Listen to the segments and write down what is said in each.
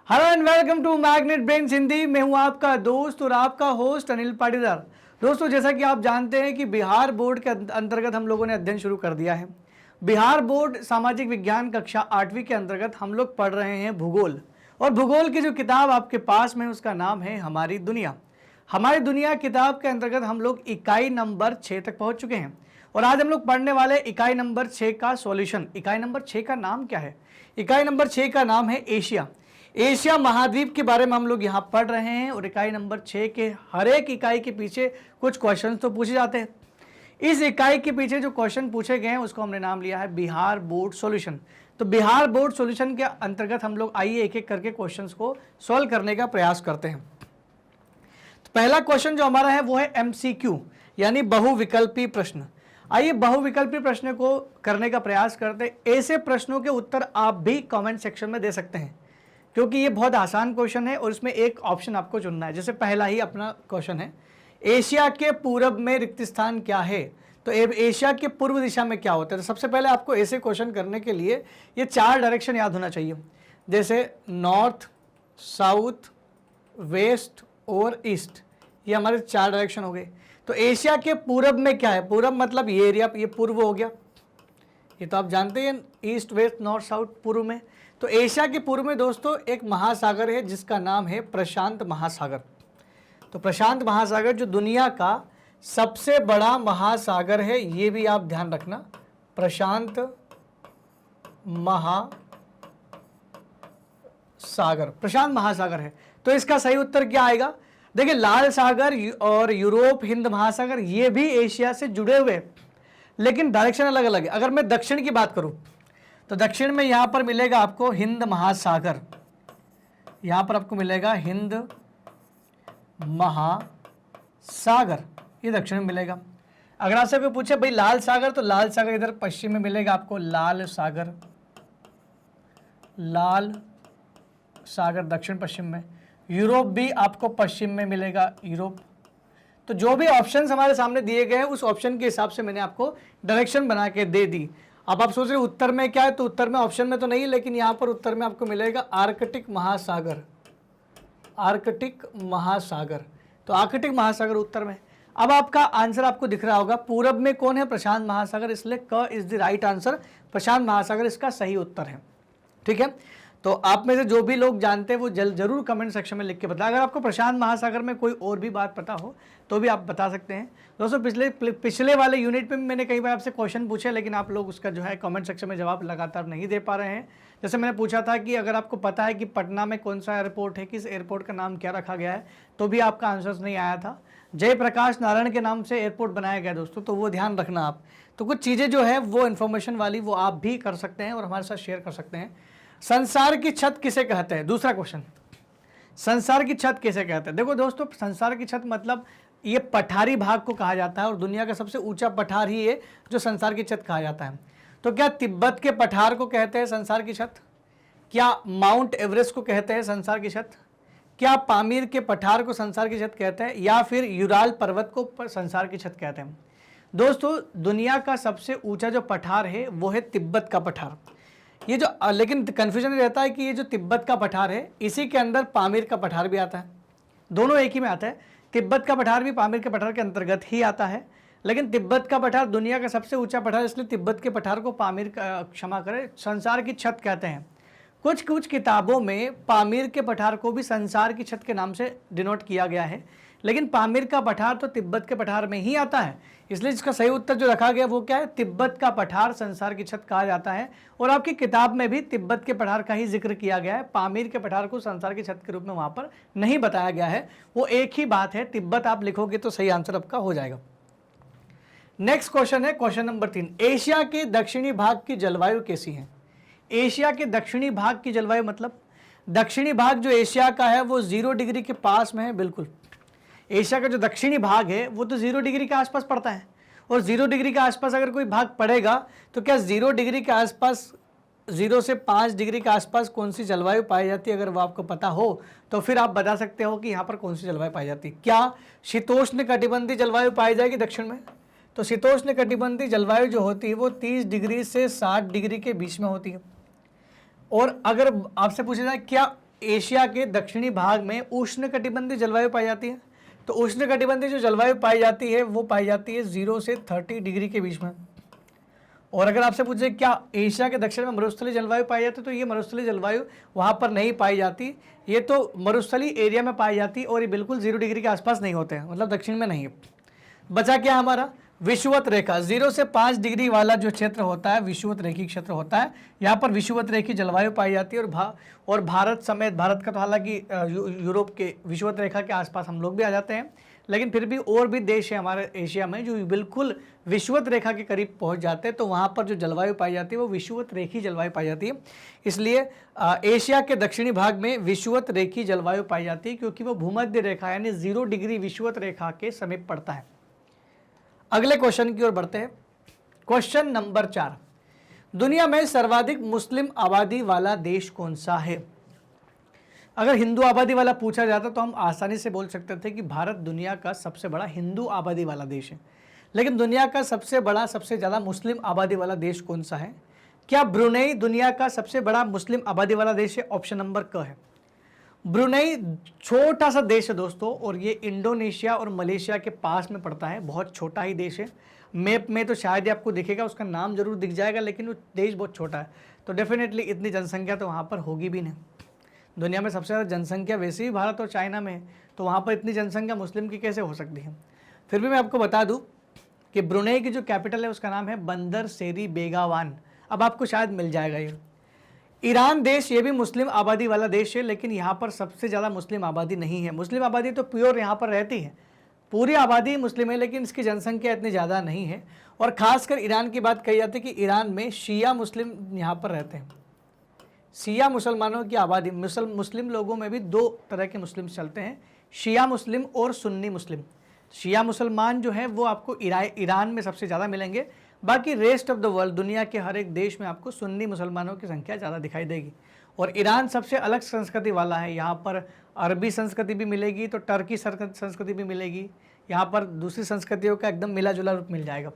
Hello and welcome to Magnet Brains Hindi. मैं हूं आपका दोस्त और आपका होस्ट अनिल पाटीदार। दोस्तों, जैसा कि आप जानते हैं कि बिहार बोर्ड के अंतर्गत हम लोगों ने अध्ययन शुरू कर दिया है। बिहार बोर्ड सामाजिक विज्ञान कक्षा 8वीं के अंतर्गत हम लोग पढ़ रहे हैं भूगोल। और भूगोल की जो किताब आपके पास में उसका नाम है हमारी दुनिया। हमारी दुनिया किताब के अंतर्गत हम लोग इकाई नंबर 6 तक पहुंच चुके हैं और आज हम लोग पढ़ने वाले इकाई नंबर 6 का सॉल्यूशन। इकाई नंबर 6 का नाम क्या है? इकाई नंबर 6 का नाम है एशिया। एशिया महाद्वीप के बारे में हम लोग यहाँ पढ़ रहे हैं और इकाई नंबर 6 के हर एक इकाई के पीछे कुछ क्वेश्चन तो पूछे जाते हैं। इस इकाई के पीछे जो क्वेश्चन पूछे गए हैं उसको हमने नाम लिया है बिहार बोर्ड सॉल्यूशन। तो बिहार बोर्ड सॉल्यूशन के अंतर्गत हम लोग आइए एक एक करके क्वेश्चंस को सॉल्व करने का प्रयास करते हैं। तो पहला क्वेश्चन जो हमारा है वो है MCQ यानी बहुविकल्पी प्रश्न। आइए बहुविकल्पी प्रश्न को करने का प्रयास करते हैं। ऐसे प्रश्नों के उत्तर आप भी कमेंट सेक्शन में दे सकते हैं क्योंकि ये बहुत आसान क्वेश्चन है और इसमें एक ऑप्शन आपको चुनना है। जैसे पहला ही अपना क्वेश्चन है, एशिया के पूरब में रिक्त स्थान क्या है? तो एशिया के पूर्व दिशा में क्या होता है? तो सबसे पहले आपको ऐसे क्वेश्चन करने के लिए ये 4 डायरेक्शन याद होना चाहिए, जैसे नॉर्थ, साउथ, वेस्ट और ईस्ट। ये हमारे 4 डायरेक्शन हो गए। तो एशिया के पूरब में क्या है? पूरब मतलब ये एरिया, ये पूर्व हो गया, ये तो आप जानते हैं, ईस्ट वेस्ट नॉर्थ साउथ पूर्व में। तो एशिया के पूर्व में दोस्तों एक महासागर है जिसका नाम है प्रशांत महासागर। तो प्रशांत महासागर जो दुनिया का सबसे बड़ा महासागर है, ये भी आप ध्यान रखना, प्रशांत महासागर, प्रशांत महासागर है। तो इसका सही उत्तर क्या आएगा? देखिए, लाल सागर और यूरोप हिंद महासागर ये भी एशिया से जुड़े हुए, लेकिन डायरेक्शन अलग अलग है। अगर मैं दक्षिण की बात करूं तो दक्षिण में यहां पर मिलेगा आपको हिंद महासागर, यहां पर आपको मिलेगा हिंद महासागर, ये दक्षिण में मिलेगा। अगर आपसे कोई पूछे भाई लाल सागर, तो लाल सागर इधर पश्चिम में मिलेगा आपको, लाल सागर, लाल सागर दक्षिण पश्चिम में। यूरोप भी आपको पश्चिम में मिलेगा, यूरोप। तो जो भी ऑप्शंस हमारे सामने दिए गए हैं उस ऑप्शन के हिसाब से मैंने आपको डायरेक्शन बना के दे दी। अब आप सोच रहे उत्तर में क्या है, तो उत्तर में ऑप्शन में तो नहीं है, लेकिन यहाँ पर उत्तर में आपको मिलेगा आर्कटिक महासागर, आर्कटिक महासागर। तो आर्कटिक महासागर उत्तर में। अब आपका आंसर आपको दिख रहा होगा, पूरब में कौन है? प्रशांत महासागर, इसलिए क इज द राइट आंसर, प्रशांत महासागर इसका सही उत्तर है। ठीक है, तो आप में से जो भी लोग जानते हैं वो जरूर कमेंट सेक्शन में लिख के बताएं। अगर आपको प्रशांत महासागर में कोई और भी बात पता हो तो भी आप बता सकते हैं। दोस्तों, पिछले वाले यूनिट में मैंने कई बार आपसे क्वेश्चन पूछे, लेकिन आप लोग उसका जो है कमेंट सेक्शन में जवाब लगातार नहीं दे पा रहे हैं। जैसे मैंने पूछा था कि अगर आपको पता है कि पटना में कौन सा एयरपोर्ट है, किस एयरपोर्ट का नाम क्या रखा गया है, तो भी आपका आंसर नहीं आया था। जयप्रकाश नारायण के नाम से एयरपोर्ट बनाया गया दोस्तों, तो वो ध्यान रखना आप। तो कुछ चीज़ें जो है वो इन्फॉर्मेशन वाली वो आप भी कर सकते हैं और हमारे साथ शेयर कर सकते हैं। संसार की छत किसे कहते हैं? दूसरा क्वेश्चन, संसार की छत किसे कहते हैं? देखो दोस्तों, संसार की छत मतलब ये पठारी भाग को कहा जाता है और दुनिया का सबसे ऊंचा पठार ही है जो संसार की छत कहा जाता है। तो क्या तिब्बत के पठार को कहते हैं संसार की छत? क्या माउंट एवरेस्ट को कहते हैं संसार की छत? क्या पामीर के पठार को संसार की छत कहते हैं? या फिर यूराल पर्वत को संसार की छत कहते हैं? दोस्तों, दुनिया का सबसे ऊंचा जो पठार है वो है तिब्बत का पठार। ये जो लेकिन कन्फ्यूजन रहता है कि ये जो तिब्बत का पठार है इसी के अंदर पामीर का पठार भी आता है, दोनों एक ही में आता है। तिब्बत का पठार भी पामीर के पठार के अंतर्गत ही आता है, लेकिन तिब्बत का पठार दुनिया का सबसे ऊंचा पठार, इसलिए तिब्बत के पठार को पामीर का, क्षमा करें, संसार की छत कहते हैं। कुछ कुछ किताबों में पामीर के पठार को भी संसार की छत के नाम से डिनोट किया गया है, लेकिन पामीर का पठार तो तिब्बत के पठार में ही आता है, इसलिए इसका सही उत्तर जो रखा गया वो क्या है? तिब्बत का पठार संसार की छत कहा जाता है। और आपकी किताब में भी तिब्बत के पठार का ही जिक्र किया गया है, पामीर के पठार को संसार की छत के रूप में वहां पर नहीं बताया गया है। वो एक ही बात है, तिब्बत आप लिखोगे तो सही आंसर आपका हो जाएगा। नेक्स्ट क्वेश्चन है क्वेश्चन नंबर 3, एशिया के दक्षिणी भाग की जलवायु कैसी है? एशिया के दक्षिणी भाग की जलवायु मतलब दक्षिणी भाग जो एशिया का है वो 0 डिग्री के पास में है। बिल्कुल, एशिया का जो दक्षिणी भाग है वो तो 0 डिग्री के आसपास पड़ता है, और 0 डिग्री के आसपास अगर कोई भाग पड़ेगा तो क्या 0 डिग्री के आसपास, 0 से 5 डिग्री के आसपास कौन सी जलवायु पाई जाती है? अगर वो आपको पता हो तो फिर आप बता सकते हो कि यहाँ पर कौन सी जलवायु पाई जाती है। क्या शीतोष्ण कटिबंधीय जलवायु पाई जाएगी दक्षिण में? तो शीतोष्ण कटिबंधीय जलवायु जो होती है वो 30 डिग्री से 60 डिग्री के बीच में होती है। और अगर आपसे पूछा जाए क्या एशिया के दक्षिणी भाग में उष्णकटिबंधीय जलवायु पाई जाती है। तो उष्णकटिबंधीय जो जलवायु पाई जाती है वो पाई जाती है 0 से 30 डिग्री के बीच में। और अगर आपसे पूछे क्या एशिया के दक्षिण में मरुस्थलीय जलवायु पाई जाती है, तो ये मरुस्थलीय जलवायु वहाँ पर नहीं पाई जाती, ये तो मरुस्थलीय एरिया में पाई जाती और ये बिल्कुल 0 डिग्री के आसपास नहीं होते हैं, मतलब दक्षिण में नहीं है। बचा क्या हमारा विषुवत रेखा, 0 से 5 डिग्री वाला जो क्षेत्र होता है विषुवत रेखी क्षेत्र होता है, यहाँ पर विषुवत रेखी जलवायु पाई जाती है। और भारत समेत, भारत का तो हालांकि यूरोप के विषुवत रेखा के आसपास हम लोग भी आ जाते हैं, लेकिन फिर भी और भी देश है हमारे एशिया में जो बिल्कुल विषुवत रेखा के करीब पहुंच जाते हैं, तो वहाँ पर जो जलवायु पाई जाती है वो विषुवत रेखी जलवायु पाई जाती है। इसलिए एशिया के दक्षिणी भाग में विषुवत रेखी जलवायु पाई जाती है, क्योंकि वो भूमध्य रेखा यानी 0 डिग्री विषुवत रेखा के समीप पड़ता है। अगले क्वेश्चन की ओर बढ़ते हैं। क्वेश्चन नंबर 4, दुनिया में सर्वाधिक मुस्लिम आबादी वाला देश कौन सा है? अगर हिंदू आबादी वाला पूछा जाता तो हम आसानी से बोल सकते थे कि भारत दुनिया का सबसे बड़ा हिंदू आबादी वाला देश है, लेकिन दुनिया का सबसे बड़ा, सबसे ज़्यादा मुस्लिम आबादी वाला देश कौन सा है? क्या ब्रुनेई दुनिया का सबसे बड़ा मुस्लिम आबादी वाला देश है? ऑप्शन नंबर क है। ब्रुनेई छोटा सा देश है दोस्तों, और ये इंडोनेशिया और मलेशिया के पास में पड़ता है, बहुत छोटा ही देश है। मैप में तो शायद ही आपको दिखेगा, उसका नाम जरूर दिख जाएगा, लेकिन वो देश बहुत छोटा है, तो डेफिनेटली इतनी जनसंख्या तो वहाँ पर होगी भी नहीं। दुनिया में सबसे ज़्यादा जनसंख्या वैसे ही भारत और चाइना में है, तो वहाँ पर इतनी जनसंख्या मुस्लिम की कैसे हो सकती है? फिर भी मैं आपको बता दूँ कि ब्रुनेई की जो कैपिटल है उसका नाम है बंदर सेरी बेगावान। अब आपको शायद मिल जाएगा ये। ईरान देश ये भी मुस्लिम आबादी वाला देश है, लेकिन यहाँ पर सबसे ज़्यादा मुस्लिम आबादी नहीं है। मुस्लिम आबादी तो प्योर यहाँ पर रहती है, पूरी आबादी मुस्लिम है, लेकिन इसकी जनसंख्या इतनी ज़्यादा नहीं है। और ख़ासकर ईरान की बात कही जाती है कि ईरान में शिया मुस्लिम यहाँ पर रहते हैं। शिया मुसलमानों की आबादी, मुस्लिम लोगों में भी 2 तरह के मुस्लिम चलते हैं, शिया मुस्लिम और सुन्नी मुस्लिम। शिया मुसलमान जो है वो आपको ईरान में सबसे ज़्यादा मिलेंगे, बाकी रेस्ट ऑफ द वर्ल्ड, दुनिया के हर एक देश में आपको सुन्नी मुसलमानों की संख्या ज़्यादा दिखाई देगी। और ईरान सबसे अलग संस्कृति वाला है, यहाँ पर अरबी संस्कृति भी मिलेगी तो टर्की संस्कृति भी मिलेगी, यहाँ पर दूसरी संस्कृतियों का एकदम मिला जुला रूप मिल जाएगा।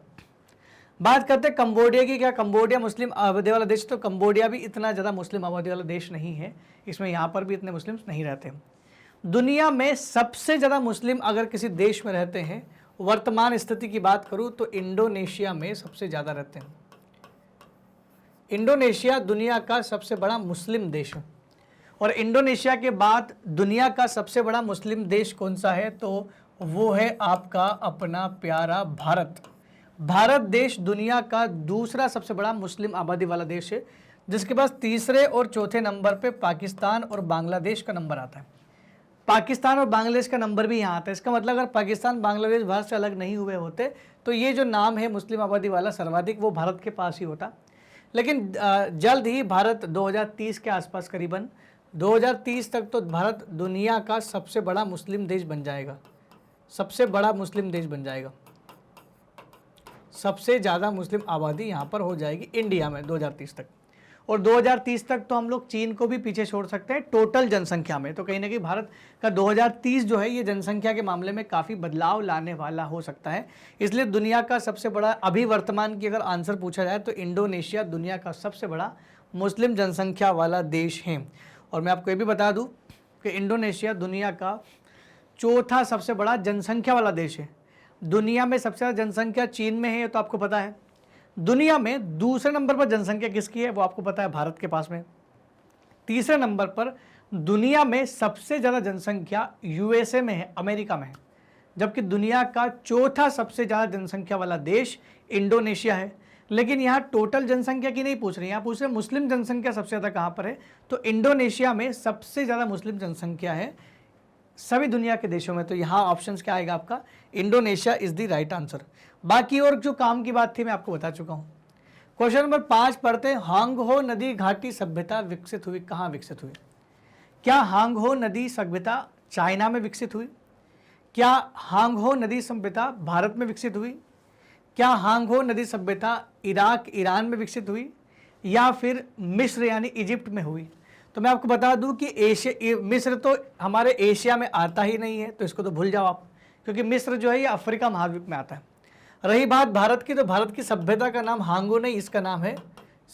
बात करते हैं कंबोडिया की। क्या कंबोडिया मुस्लिम आबादी वाला देश? तो कंबोडिया भी इतना ज़्यादा मुस्लिम आबादी वाला देश नहीं है, इसमें यहाँ पर भी इतने मुस्लिम नहीं रहते। दुनिया में सबसे ज़्यादा मुस्लिम अगर किसी देश में रहते हैं, वर्तमान स्थिति की बात करूँ तो इंडोनेशिया में सबसे ज़्यादा रहते हैं। इंडोनेशिया दुनिया का सबसे बड़ा मुस्लिम देश है। और इंडोनेशिया के बाद दुनिया का सबसे बड़ा मुस्लिम देश कौन सा है? तो वो है आपका अपना प्यारा भारत। भारत देश दुनिया का दूसरा सबसे बड़ा मुस्लिम आबादी वाला देश है, जिसके पास तीसरे और चौथे नंबर पे पाकिस्तान और बांग्लादेश का नंबर आता है। पाकिस्तान और बांग्लादेश का नंबर भी यहाँ आता है। इसका मतलब अगर पाकिस्तान बांग्लादेश भारत से अलग नहीं हुए होते तो ये जो नाम है मुस्लिम आबादी वाला सर्वाधिक, वो भारत के पास ही होता। लेकिन जल्द ही भारत 2030 के आसपास, करीबन 2030 तक तो भारत दुनिया का सबसे बड़ा मुस्लिम देश बन जाएगा, सबसे बड़ा मुस्लिम देश बन जाएगा। सबसे ज़्यादा मुस्लिम आबादी यहाँ पर हो जाएगी इंडिया में 2030 तक। और 2030 तक तो हम लोग चीन को भी पीछे छोड़ सकते हैं टोटल जनसंख्या में। तो कहीं ना कहीं भारत का 2030 जो है ये जनसंख्या के मामले में काफ़ी बदलाव लाने वाला हो सकता है। इसलिए दुनिया का सबसे बड़ा, अभी वर्तमान की अगर आंसर पूछा जाए तो इंडोनेशिया दुनिया का सबसे बड़ा मुस्लिम जनसंख्या वाला देश है। और मैं आपको ये भी बता दूँ कि इंडोनेशिया दुनिया का चौथा सबसे बड़ा जनसंख्या वाला देश है। दुनिया में सबसे ज़्यादा जनसंख्या चीन में है, तो आपको पता है। दुनिया में दूसरे नंबर पर जनसंख्या किसकी है? वो आपको पता है, भारत के पास में। तीसरे नंबर पर दुनिया में सबसे ज़्यादा जनसंख्या यूएसए में है, अमेरिका में है। जबकि दुनिया का चौथा सबसे ज़्यादा जनसंख्या वाला देश इंडोनेशिया है। लेकिन यहाँ टोटल जनसंख्या की नहीं पूछ रही, यहाँ पूछ रहे मुस्लिम जनसंख्या सबसे ज़्यादा कहाँ पर है। तो इंडोनेशिया में सबसे ज़्यादा मुस्लिम जनसंख्या है सभी दुनिया के देशों में। तो यहाँ ऑप्शंस क्या आएगा आपका? Indonesia is the right answer. बाकी और जो काम की बात थी मैं आपको बता चुका हूँ। क्वेश्चन नंबर 5 पढ़ते हैं। हांगहो नदी घाटी सभ्यता विकसित हुई, कहाँ विकसित हुई? क्या हांगहो नदी सभ्यता चाइना में विकसित हुई? क्या हांगहो नदी सभ्यता भारत में विकसित हुई? क्या हांगहो नदी सभ्यता इराक, ईरान में विकसित हुई? या फिर मिस्र यानी इजिप्ट में हुई? तो मैं आपको बता दूं कि मिस्र तो हमारे एशिया में आता ही नहीं है, तो इसको तो भूल जाओ आप, क्योंकि मिस्र जो है ये अफ्रीका महाद्वीप में आता है। रही बात भारत की, तो भारत की सभ्यता का नाम हांगो नहीं, इसका नाम है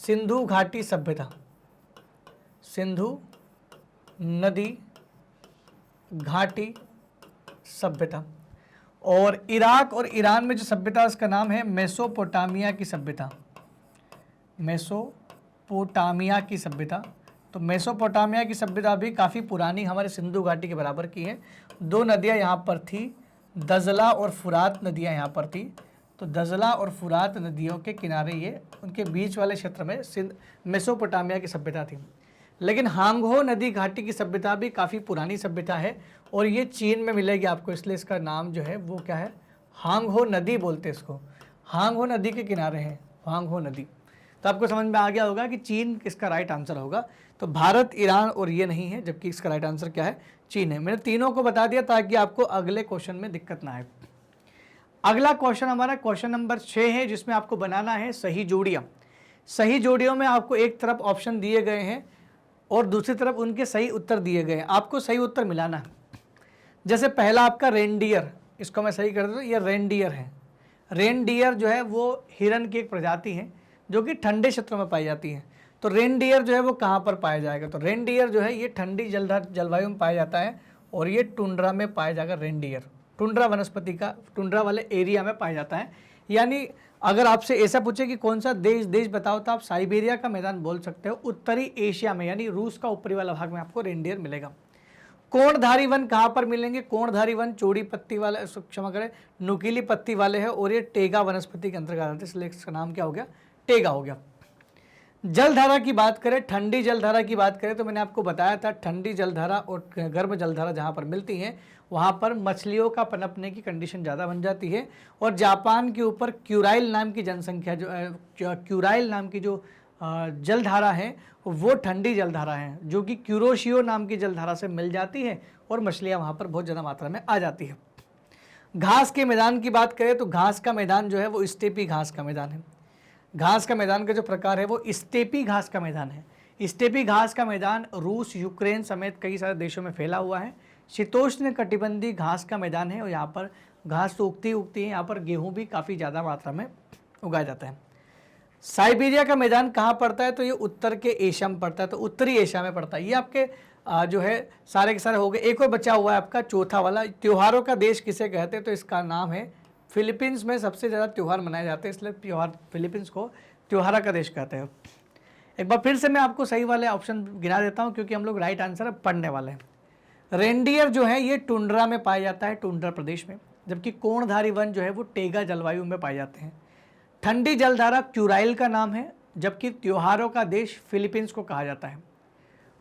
सिंधु घाटी सभ्यता। सिंधु नदी घाटी सभ्यता। और इराक और ईरान में जो सभ्यता उसका नाम है मेसोपोटामिया की सभ्यता, मेसोपोटामिया की सभ्यता। तो मेसोपोटामिया की सभ्यता भी काफ़ी पुरानी, हमारे सिंधु घाटी के बराबर की है। 2 नदियाँ यहाँ पर थी, दजला और फुरात नदियाँ यहाँ पर थी। तो दजला और फुरात नदियों के किनारे ये उनके बीच वाले क्षेत्र में मेसोपोटामिया की सभ्यता थी। लेकिन हांगहो नदी घाटी की सभ्यता भी काफ़ी पुरानी सभ्यता है और ये चीन में मिलेगी आपको, इसलिए इसका नाम जो है वो क्या है, हांगहो नदी बोलते हैं इसको। हांगहो नदी के किनारे है हांगहो नदी। तो आपको समझ में आ गया होगा कि चीन किसका राइट आंसर होगा। तो भारत, ईरान और ये नहीं है, जबकि इसका राइट आंसर क्या है, चीन है। मैंने तीनों को बता दिया ताकि आपको अगले क्वेश्चन में दिक्कत ना आए। अगला क्वेश्चन हमारा क्वेश्चन नंबर 6 है, जिसमें आपको बनाना है सही जोड़ियाँ। सही जोड़ियों में आपको एक तरफ ऑप्शन दिए गए हैं और दूसरी तरफ उनके सही उत्तर दिए गए हैं, आपको सही उत्तर मिलाना है। जैसे पहला आपका रेनडियर, इसको मैं सही कर दूँ, ये रेनडियर है। रेनडियर जो है वो हिरन की एक प्रजाति है जो कि ठंडे क्षेत्रों में पाई जाती है। तो रेनडियर जो है वो कहाँ पर पाया जाएगा, तो रेनडियर जो है ये ठंडी जलवायु में पाया जाता है और ये टुंड्रा में पाया जाएगा। रेनडियर टुंड्रा वनस्पति का, टुंड्रा वाले एरिया में पाया जाता है। यानी अगर आपसे ऐसा पूछे कि कौन सा देश बताओ, तो आप साइबेरिया का मैदान बोल सकते हो। उत्तरी एशिया में यानी रूस का ऊपरी वाला भाग में आपको रेनडियर मिलेगा। कोणधारी वन कहाँ पर मिलेंगे, कोणधारी वन चौड़ी पत्ती वाले, क्षमा करें, नुकीली पत्ती वाले हैं और ये टेगा वनस्पति के अंतर्गत आते हैं, इसलिए इसका नाम क्या हो गया, टेगा हो गया। जलधारा की बात करें, ठंडी जलधारा की बात करें, तो मैंने आपको बताया था ठंडी जलधारा और गर्म जलधारा जहाँ पर मिलती हैं वहाँ पर मछलियों का पनपने की कंडीशन ज़्यादा बन जाती है। और जापान के ऊपर क्यूराइल नाम की जनसंख्या क्यूराइल नाम की जो जलधारा है वो ठंडी जलधारा है, जो कि क्यूरोशियो नाम की जलधारा से मिल जाती है और मछलियाँ वहाँ पर बहुत ज़्यादा मात्रा में आ जाती है। घास के मैदान की बात करें तो घास का मैदान जो है वो स्टेपी घास का मैदान है। घास का मैदान का जो प्रकार है वो स्टेपी घास का मैदान है। स्टेपी घास का मैदान रूस, यूक्रेन समेत कई सारे देशों में फैला हुआ है। शीतोष्ण कटिबंधी घास का मैदान है और यहाँ पर घास तो उगती है, यहाँ पर गेहूँ भी काफ़ी ज़्यादा मात्रा में उगाया जाता है। साइबेरिया का मैदान कहाँ पड़ता है, तो ये उत्तर के एशिया में पड़ता है, तो उत्तरी एशिया में पड़ता है। ये आपके जो है सारे के सारे हो गए। एक और बचा हुआ है आपका चौथा वाला, त्योहारों का देश किसे कहते हैं, तो इसका नाम है फिलीपींस में सबसे ज़्यादा त्यौहार मनाए जाते हैं, इसलिए त्यौहार फिलीपींस को त्योहारा का देश कहते हैं। एक बार फिर से मैं आपको सही वाले ऑप्शन गिना देता हूँ क्योंकि हम लोग राइट आंसर पढ़ने वाले हैं। रेनडियर जो है ये टुंड्रा में पाया जाता है, टुंड्रा प्रदेश में, जबकि कोणधारी वन जो है वो टेगा जलवायु में पाए जाते हैं। ठंडी जलधारा क्यूराइल का नाम है, जबकि त्योहारों का देश फिलीपींस को कहा जाता है।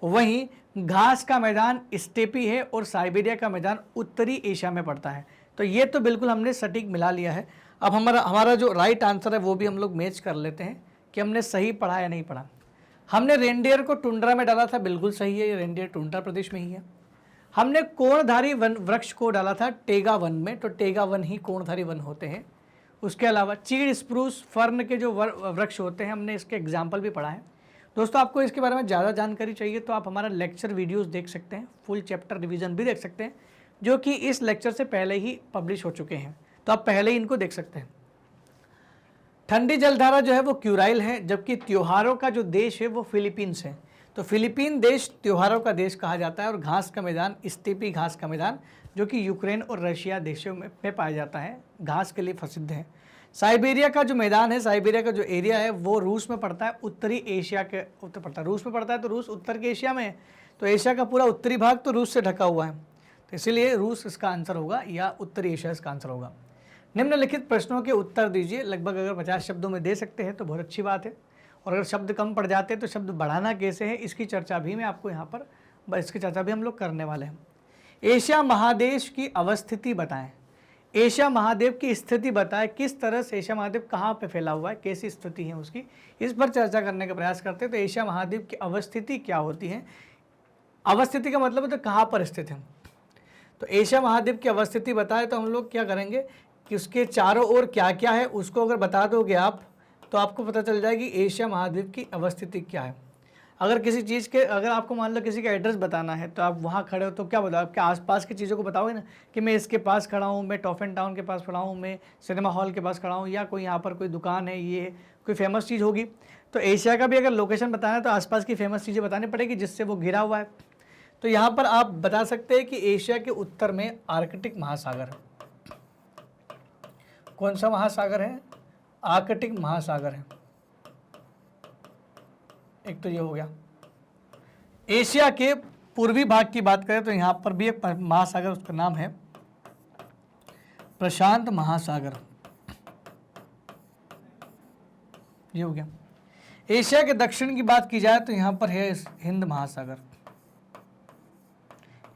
वहीं घास का मैदान स्टेपी है और साइबेरिया का मैदान उत्तरी एशिया में पड़ता है। तो ये तो बिल्कुल हमने सटीक मिला लिया है। अब हमारा जो राइट आंसर है वो भी हम लोग मैच कर लेते हैं कि हमने सही पढ़ा या नहीं पढ़ा। हमने रेनडियर को टुंड्रा में डाला था, बिल्कुल सही है, ये रेनडियर टुंड्रा प्रदेश में ही है। हमने कोणधारी वन वृक्ष को डाला था टेगा वन में, तो टेगा वन ही कोणधारी वन होते हैं। उसके अलावा चीड़, स्प्रूस, फर्न के जो वृक्ष होते हैं, हमने इसके एग्जाम्पल भी पढ़ा है। दोस्तों आपको इसके बारे में ज़्यादा जानकारी चाहिए तो आप हमारा लेक्चर वीडियोस देख सकते हैं, फुल चैप्टर रिवीजन भी देख सकते हैं, जो कि इस लेक्चर से पहले ही पब्लिश हो चुके हैं, तो आप पहले ही इनको देख सकते हैं। ठंडी जलधारा जो है वो क्यूराइल है, जबकि त्योहारों का जो देश है वो फिलीपींस है। तो फिलीपीन देश त्योहारों का देश कहा जाता है। और घास का मैदान स्टेपी घास का मैदान, जो कि यूक्रेन और रशिया देशों में पाया जाता है, घास के लिए प्रसिद्ध है। साइबेरिया का जो मैदान है, साइबेरिया का जो एरिया है वो रूस में पड़ता है, उत्तरी एशिया के उत्तर पड़ता है। रूस में पड़ता है तो रूस उत्तर के एशिया में है, तो एशिया का पूरा उत्तरी भाग तो रूस से ढका हुआ है, तो इसीलिए रूस इसका आंसर होगा या उत्तरी एशिया इसका आंसर होगा। निम्नलिखित प्रश्नों के उत्तर दीजिए। लगभग अगर 50 शब्दों में दे सकते हैं तो बहुत अच्छी बात है, और अगर शब्द कम पड़ जाते हैं तो शब्द बढ़ाना कैसे है इसकी चर्चा भी मैं आपको यहाँ पर इसकी चर्चा भी हम लोग करने वाले हैं। एशिया महादेश की अवस्थिति बताएं। एशिया महाद्वीप की स्थिति बताएं, किस तरह से एशिया महाद्वीप कहाँ पे फैला हुआ है, कैसी स्थिति है उसकी, इस पर चर्चा करने का प्रयास करते हैं। तो एशिया महाद्वीप की अवस्थिति क्या होती है, अवस्थिति का मतलब है तो कहाँ पर स्थित है। तो एशिया महाद्वीप की अवस्थिति बताए तो हम लोग क्या करेंगे कि उसके चारों ओर क्या क्या है उसको अगर बता दोगे आप तो आपको पता चल जाएगी एशिया महाद्वीप की अवस्थिति क्या है। अगर किसी चीज़ के, अगर आपको मान लो किसी का एड्रेस बताना है तो आप वहाँ खड़े हो तो क्या बताओ, आपके आसपास की चीज़ों को बताओगे ना, कि मैं इसके पास खड़ा हूँ, मैं टॉफन टाउन के पास खड़ा हूँ, मैं सिनेमा हॉल के पास खड़ा हूँ, या कोई यहाँ पर कोई दुकान है, ये कोई फेमस चीज़ होगी। तो एशिया का भी अगर लोकेशन बताना है तो आसपास की फेमस चीज़ें बतानी पड़ेगी जिससे वो घिरा हुआ है। तो यहाँ पर आप बता सकते हैं कि एशिया के उत्तर में आर्कटिक महासागर है। कौन सा महासागर है? आर्कटिक महासागर है। एक तो ये हो गया। एशिया के पूर्वी भाग की बात करें तो यहाँ पर भी एक महासागर, उसका नाम है प्रशांत महासागर। ये हो गया। एशिया के दक्षिण की बात की जाए तो यहाँ पर है हिंद महासागर।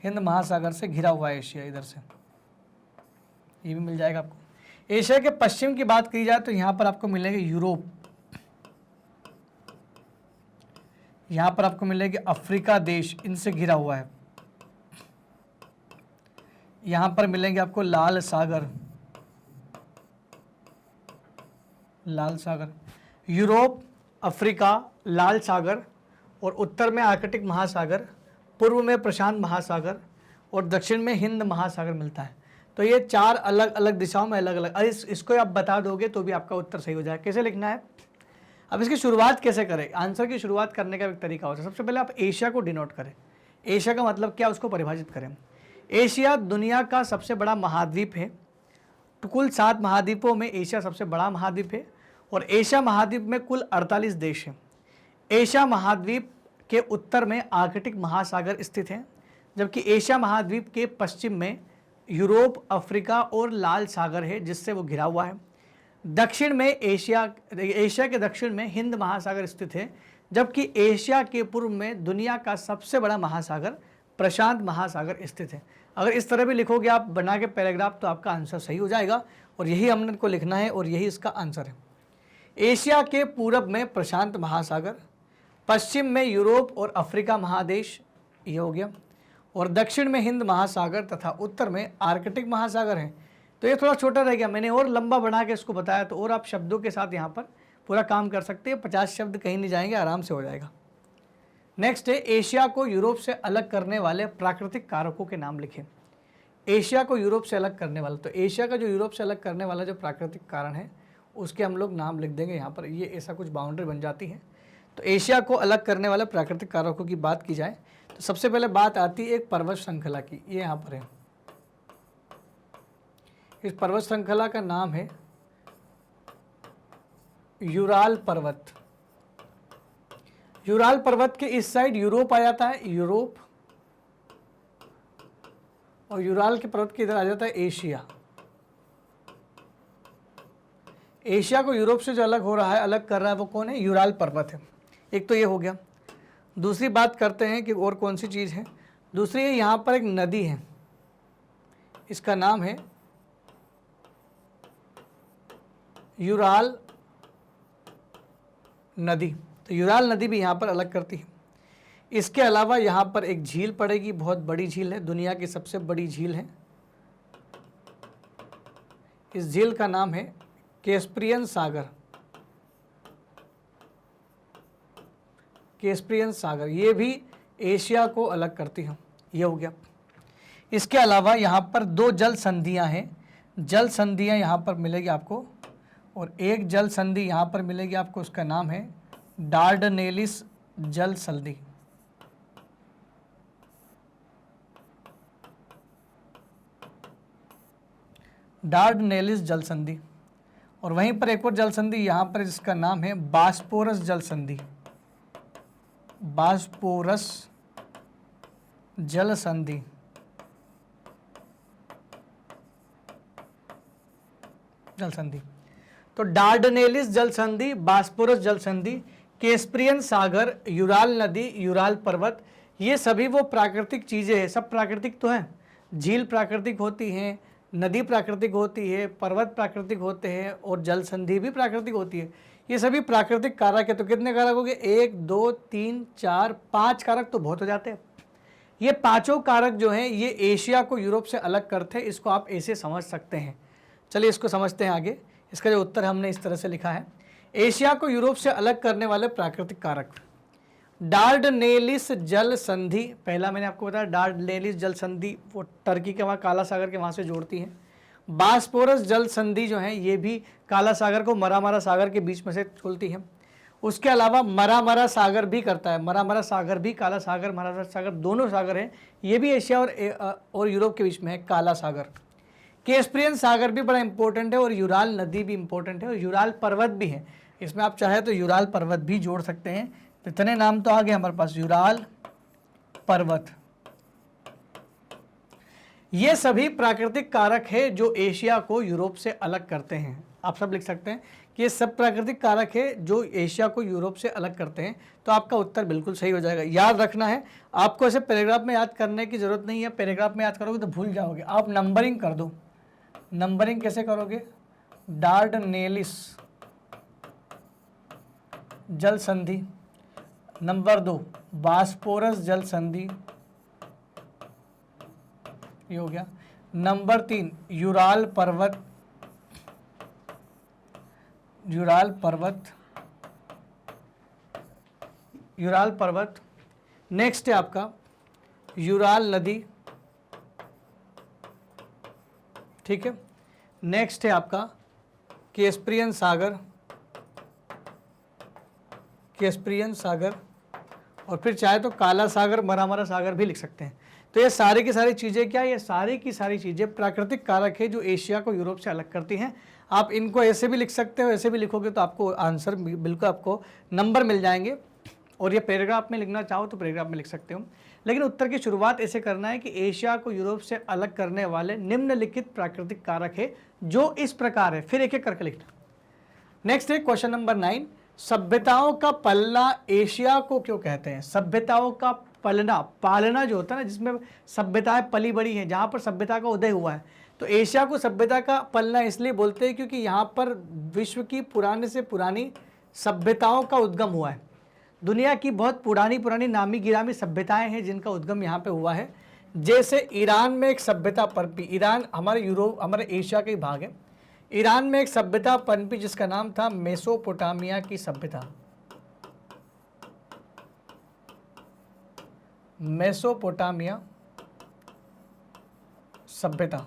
हिंद महासागर से घिरा हुआ है एशिया, इधर से ये भी मिल जाएगा आपको। एशिया के पश्चिम की बात की जाए तो यहाँ पर आपको मिलेगा यूरोप, यहाँ पर आपको मिलेगा अफ्रीका देश, इनसे घिरा हुआ है। यहाँ पर मिलेंगे आपको लाल सागर, लाल सागर, यूरोप, अफ्रीका, लाल सागर, और उत्तर में आर्कटिक महासागर, पूर्व में प्रशांत महासागर और दक्षिण में हिंद महासागर मिलता है। तो ये 4 अलग अलग दिशाओं में अलग अलग, इसको आप बता दोगे तो भी आपका उत्तर सही हो जाएगा। कैसे लिखना है? अब इसकी शुरुआत कैसे करें? आंसर की शुरुआत करने का एक तरीका होता है। सबसे पहले आप एशिया को डिनोट करें। एशिया का मतलब क्या, उसको परिभाषित करें। एशिया दुनिया का सबसे बड़ा महाद्वीप है। तो कुल 7 महाद्वीपों में एशिया सबसे बड़ा महाद्वीप है, और एशिया महाद्वीप में कुल 48 देश हैं। एशिया महाद्वीप के उत्तर में आर्कटिक महासागर स्थित है, जबकि एशिया महाद्वीप के पश्चिम में यूरोप, अफ्रीका और लाल सागर है, जिससे वो घिरा हुआ है। दक्षिण में एशिया के दक्षिण में हिंद महासागर स्थित है, जबकि एशिया के पूर्व में दुनिया का सबसे बड़ा महासागर प्रशांत महासागर स्थित है। अगर इस तरह भी लिखोगे आप बना के पैराग्राफ तो आपका आंसर सही हो जाएगा, और यही हमने को लिखना है और यही इसका आंसर है। एशिया के पूरब में प्रशांत महासागर, पश्चिम में यूरोप और अफ्रीका महादेश, ये हो गया, और दक्षिण में हिंद महासागर तथा उत्तर में आर्कटिक महासागर है। तो ये थोड़ा छोटा रह गया, मैंने और लंबा बना के इसको बताया, तो और आप शब्दों के साथ यहाँ पर पूरा काम कर सकते हैं। 50 शब्द कहीं नहीं जाएंगे, आराम से हो जाएगा। नेक्स्ट है एशिया को यूरोप से अलग करने वाले प्राकृतिक कारकों के नाम लिखें। एशिया को यूरोप से अलग करने वाला, तो एशिया का जो यूरोप से अलग करने वाला जो प्राकृतिक कारण है उसके हम लोग नाम लिख देंगे यहाँ पर। ये ऐसा कुछ बाउंड्री बन जाती है। तो एशिया को अलग करने वाले प्राकृतिक कारकों की बात की जाए तो सबसे पहले बात आती है एक पर्वत श्रृंखला की। ये यहाँ पर है, इस पर्वत श्रृंखला का नाम है यूराल पर्वत। यूराल पर्वत के इस साइड यूरोप आ जाता है, यूरोप, और यूराल के पर्वत के इधर आ जाता है एशिया। एशिया को यूरोप से जो अलग हो रहा है, अलग कर रहा है, वो कौन है? यूराल पर्वत है। एक तो ये हो गया। दूसरी बात करते हैं कि और कौन सी चीज़ है। दूसरी है यहाँ पर एक नदी है, इसका नाम है यूराल नदी। तो यूराल नदी भी यहाँ पर अलग करती है। इसके अलावा यहाँ पर एक झील पड़ेगी, बहुत बड़ी झील है, दुनिया की सबसे बड़ी झील है। इस झील का नाम है कैस्पियन सागर। कैस्पियन सागर ये भी एशिया को अलग करती है। ये हो गया। इसके अलावा यहाँ पर 2 जल संधियाँ हैं। जल संधियाँ यहाँ पर मिलेगी आपको, और एक जल संधि यहाँ पर मिलेगी आपको, उसका नाम है डार्डनेलिस जल संधि। डार्डनेलिस जल संधि। और वहीं पर एक और जल संधि यहाँ पर, जिसका नाम है बास्पोरस जल संधि। बास्पोरस जल संधि। जल संधि तो डार्डनेलिस जल संधि, बास्पोरस जल संधि, कैस्पियन सागर, यूराल नदी, यूराल पर्वत, ये सभी वो प्राकृतिक चीज़ें हैं। सब प्राकृतिक तो हैं। झील प्राकृतिक होती हैं, नदी प्राकृतिक होती है, पर्वत प्राकृतिक होते हैं, और जल संधि भी प्राकृतिक होती है। ये सभी प्राकृतिक कारक है। तो कितने कारक हो गए? 1 2 3 4 5 कारक तो बहुत हो जाते हैं। ये 5 कारक जो हैं ये एशिया को यूरोप से अलग करते हैं। इसको आप ऐसे समझ सकते हैं। चलिए इसको समझते हैं आगे। इसका जो उत्तर हमने इस तरह से लिखा है, एशिया को यूरोप से अलग करने वाले प्राकृतिक कारक। डार्डनेलिस जल संधि, पहला मैंने आपको बताया डार्डनेलिस जल संधि, वो टर्की के वहाँ काला सागर के वहाँ से जोड़ती हैं। बास्पोरस जल संधि जो है ये भी काला सागर को मरामारा सागर के बीच में से खोलती है। उसके अलावा मरामरा सागर भी करता है, मरामरा सागर भी, काला सागर, मरामरा सागर दोनों सागर हैं, ये भी एशिया और यूरोप के बीच में है, काला सागर। कैस्पियन सागर भी बड़ा इंपॉर्टेंट है, और यूराल नदी भी इंपॉर्टेंट है, और यूराल पर्वत भी है। इसमें आप चाहे तो यूराल पर्वत भी जोड़ सकते हैं। तो इतने नाम तो आ गए हमारे पास, यूराल पर्वत। ये सभी प्राकृतिक कारक है जो एशिया को यूरोप से अलग करते हैं। आप सब लिख सकते हैं कि ये सब प्राकृतिक कारक है जो एशिया को यूरोप से अलग करते हैं। तो आपका उत्तर बिल्कुल सही हो जाएगा। याद रखना है आपको, ऐसे पैराग्राफ में याद करने की जरूरत नहीं है, पैराग्राफ में याद करोगे तो भूल जाओगे। आप नंबरिंग कर दो। नंबरिंग कैसे करोगे? डार्डनेलिस जल संधि, नंबर 2 बास्पोरस जल संधि, ये हो गया। नंबर 3 यूराल पर्वत, यूराल पर्वत, यूराल पर्वत। नेक्स्ट है आपका यूराल नदी, ठीक है। नेक्स्ट है आपका कैस्पियन सागर, कैस्पियन सागर, और फिर चाहे तो काला सागर, मरामरा सागर भी लिख सकते हैं। तो ये सारी की सारी चीज़ें क्या, ये सारी की सारी चीज़ें प्राकृतिक कारक है जो एशिया को यूरोप से अलग करती हैं। आप इनको ऐसे भी लिख सकते हो, ऐसे भी लिखोगे तो आपको आंसर बिल्कुल, आपको नंबर मिल जाएंगे। और ये पैराग्राफ में लिखना चाहो तो पैराग्राफ में लिख सकते हो, लेकिन उत्तर की शुरुआत ऐसे करना है कि एशिया को यूरोप से अलग करने वाले निम्नलिखित प्राकृतिक कारक है जो इस प्रकार है। फिर एक एक करके लिखना। नेक्स्ट है क्वेश्चन नंबर 9, सभ्यताओं का पलना एशिया को क्यों कहते हैं? सभ्यताओं का पलना, पालना जो होता है ना, जिसमें सभ्यताएं पली बड़ी हैं, जहाँ पर सभ्यता का उदय हुआ है, तो एशिया को सभ्यता का पलना इसलिए बोलते हैं क्योंकि यहाँ पर विश्व की पुराने से पुरानी सभ्यताओं का उद्गम हुआ है। दुनिया की बहुत पुरानी पुरानी नामी गिरामी सभ्यताएं हैं जिनका उद्गम यहाँ पे हुआ है। जैसे ईरान में एक सभ्यता पनपी, ईरान हमारे यूरोप, हमारे एशिया का ही भाग है। ईरान में एक सभ्यता पनपी जिसका नाम था मेसोपोटामिया की सभ्यता, मेसोपोटामिया सभ्यता।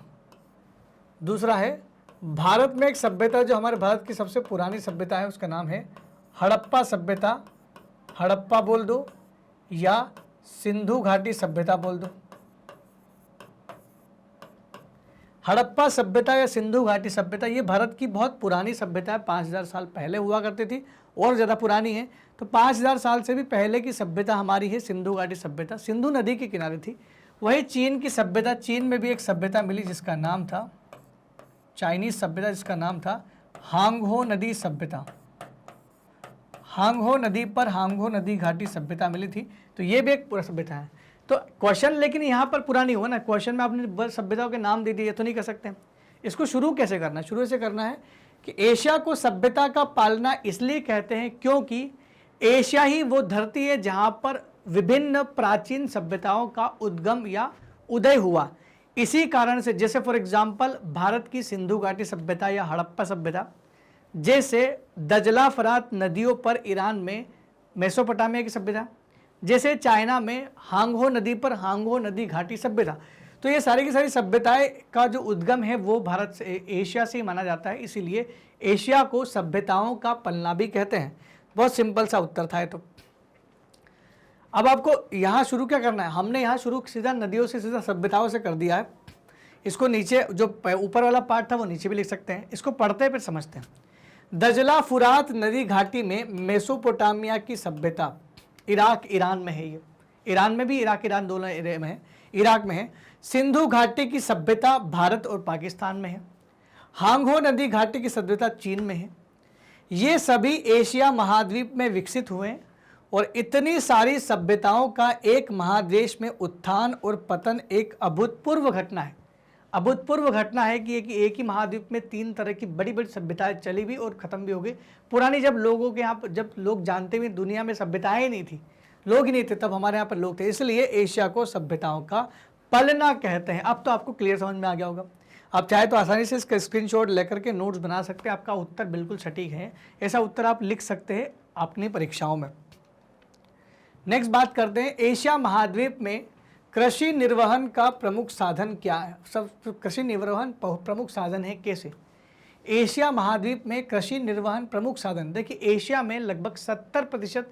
दूसरा है भारत में एक सभ्यता जो हमारे भारत की सबसे पुरानी सभ्यता है, उसका नाम है हड़प्पा सभ्यता, हड़प्पा बोल दो या सिंधु घाटी सभ्यता बोल दो। हड़प्पा सभ्यता या सिंधु घाटी सभ्यता ये भारत की बहुत पुरानी सभ्यता है, 5000 साल पहले हुआ करती थी और ज़्यादा पुरानी है। तो 5000 साल से भी पहले की सभ्यता हमारी है सिंधु घाटी सभ्यता, सिंधु नदी के किनारे थी। वही चीन की सभ्यता, चीन में भी एक सभ्यता मिली जिसका नाम था चाइनीज सभ्यता, जिसका नाम था हांगहो नदी सभ्यता। हांगहो नदी पर हांगहो नदी घाटी सभ्यता मिली थी। तो ये भी एक पूरा सभ्यता है। तो क्वेश्चन लेकिन यहाँ पर पूरा नहीं हुआ ना, क्वेश्चन में आपने बस सभ्यताओं के नाम दे दिए तो नहीं कर सकते। इसको शुरू कैसे करना है? शुरू से करना है कि एशिया को सभ्यता का पालना इसलिए कहते हैं क्योंकि एशिया ही वो धरती है जहाँ पर विभिन्न प्राचीन सभ्यताओं का उद्गम या उदय हुआ। इसी कारण से, जैसे फॉर एग्जाम्पल भारत की सिंधु घाटी सभ्यता या हड़प्पा सभ्यता, जैसे दजला फरात नदियों पर ईरान में मेसोपोटामिया की सभ्यता, जैसे चाइना में हांगहो नदी पर हांगहो नदी घाटी सभ्यता। तो ये सारी की सारी सभ्यताएं का जो उद्गम है वो भारत से, एशिया से ही माना जाता है, इसीलिए एशिया को सभ्यताओं का पलना भी कहते हैं। बहुत सिंपल सा उत्तर था। तो अब आपको यहाँ शुरू क्या करना है? हमने यहाँ शुरू सीधा नदियों से, सीधा सभ्यताओं से कर दिया है। इसको नीचे जो ऊपर वाला पार्ट था वो नीचे भी लिख सकते हैं, इसको पढ़ते हैं फिर समझते हैं। दजला फुरात नदी घाटी में मेसोपोटामिया की सभ्यता, इराक ईरान में है, ये ईरान में भी, इराक ईरान दोनों एरिया में है, इराक में है। सिंधु घाटी की सभ्यता भारत और पाकिस्तान में है। हांगहो नदी घाटी की सभ्यता चीन में है। ये सभी एशिया महाद्वीप में विकसित हुए और इतनी सारी सभ्यताओं का एक महादेश में उत्थान और पतन एक अभूतपूर्व घटना है। अभूतपूर्व घटना है कि एक ही महाद्वीप में 3 तरह की बड़ी बड़ी सभ्यताएं चली भी और ख़त्म भी हो गई। पुरानी जब लोगों के यहाँ पर, जब लोग जानते हुए दुनिया में सभ्यताएं ही नहीं थी, लोग ही नहीं थे, तब हमारे यहाँ पर लोग थे, इसलिए एशिया को सभ्यताओं का पलना कहते हैं। अब तो आपको क्लियर समझ में आ गया होगा। आप चाहे तो आसानी से इसका स्क्रीनशॉट लेकर के नोट्स बना सकते हैं। आपका उत्तर बिल्कुल सटीक है, ऐसा उत्तर आप लिख सकते हैं अपनी परीक्षाओं में। नेक्स्ट बात करते हैं, एशिया महाद्वीप में कृषि निर्वहन का प्रमुख साधन क्या है? सब कृषि निर्वहन प्रमुख साधन है कैसे? एशिया महाद्वीप में कृषि निर्वहन प्रमुख साधन। देखिए एशिया में लगभग 70%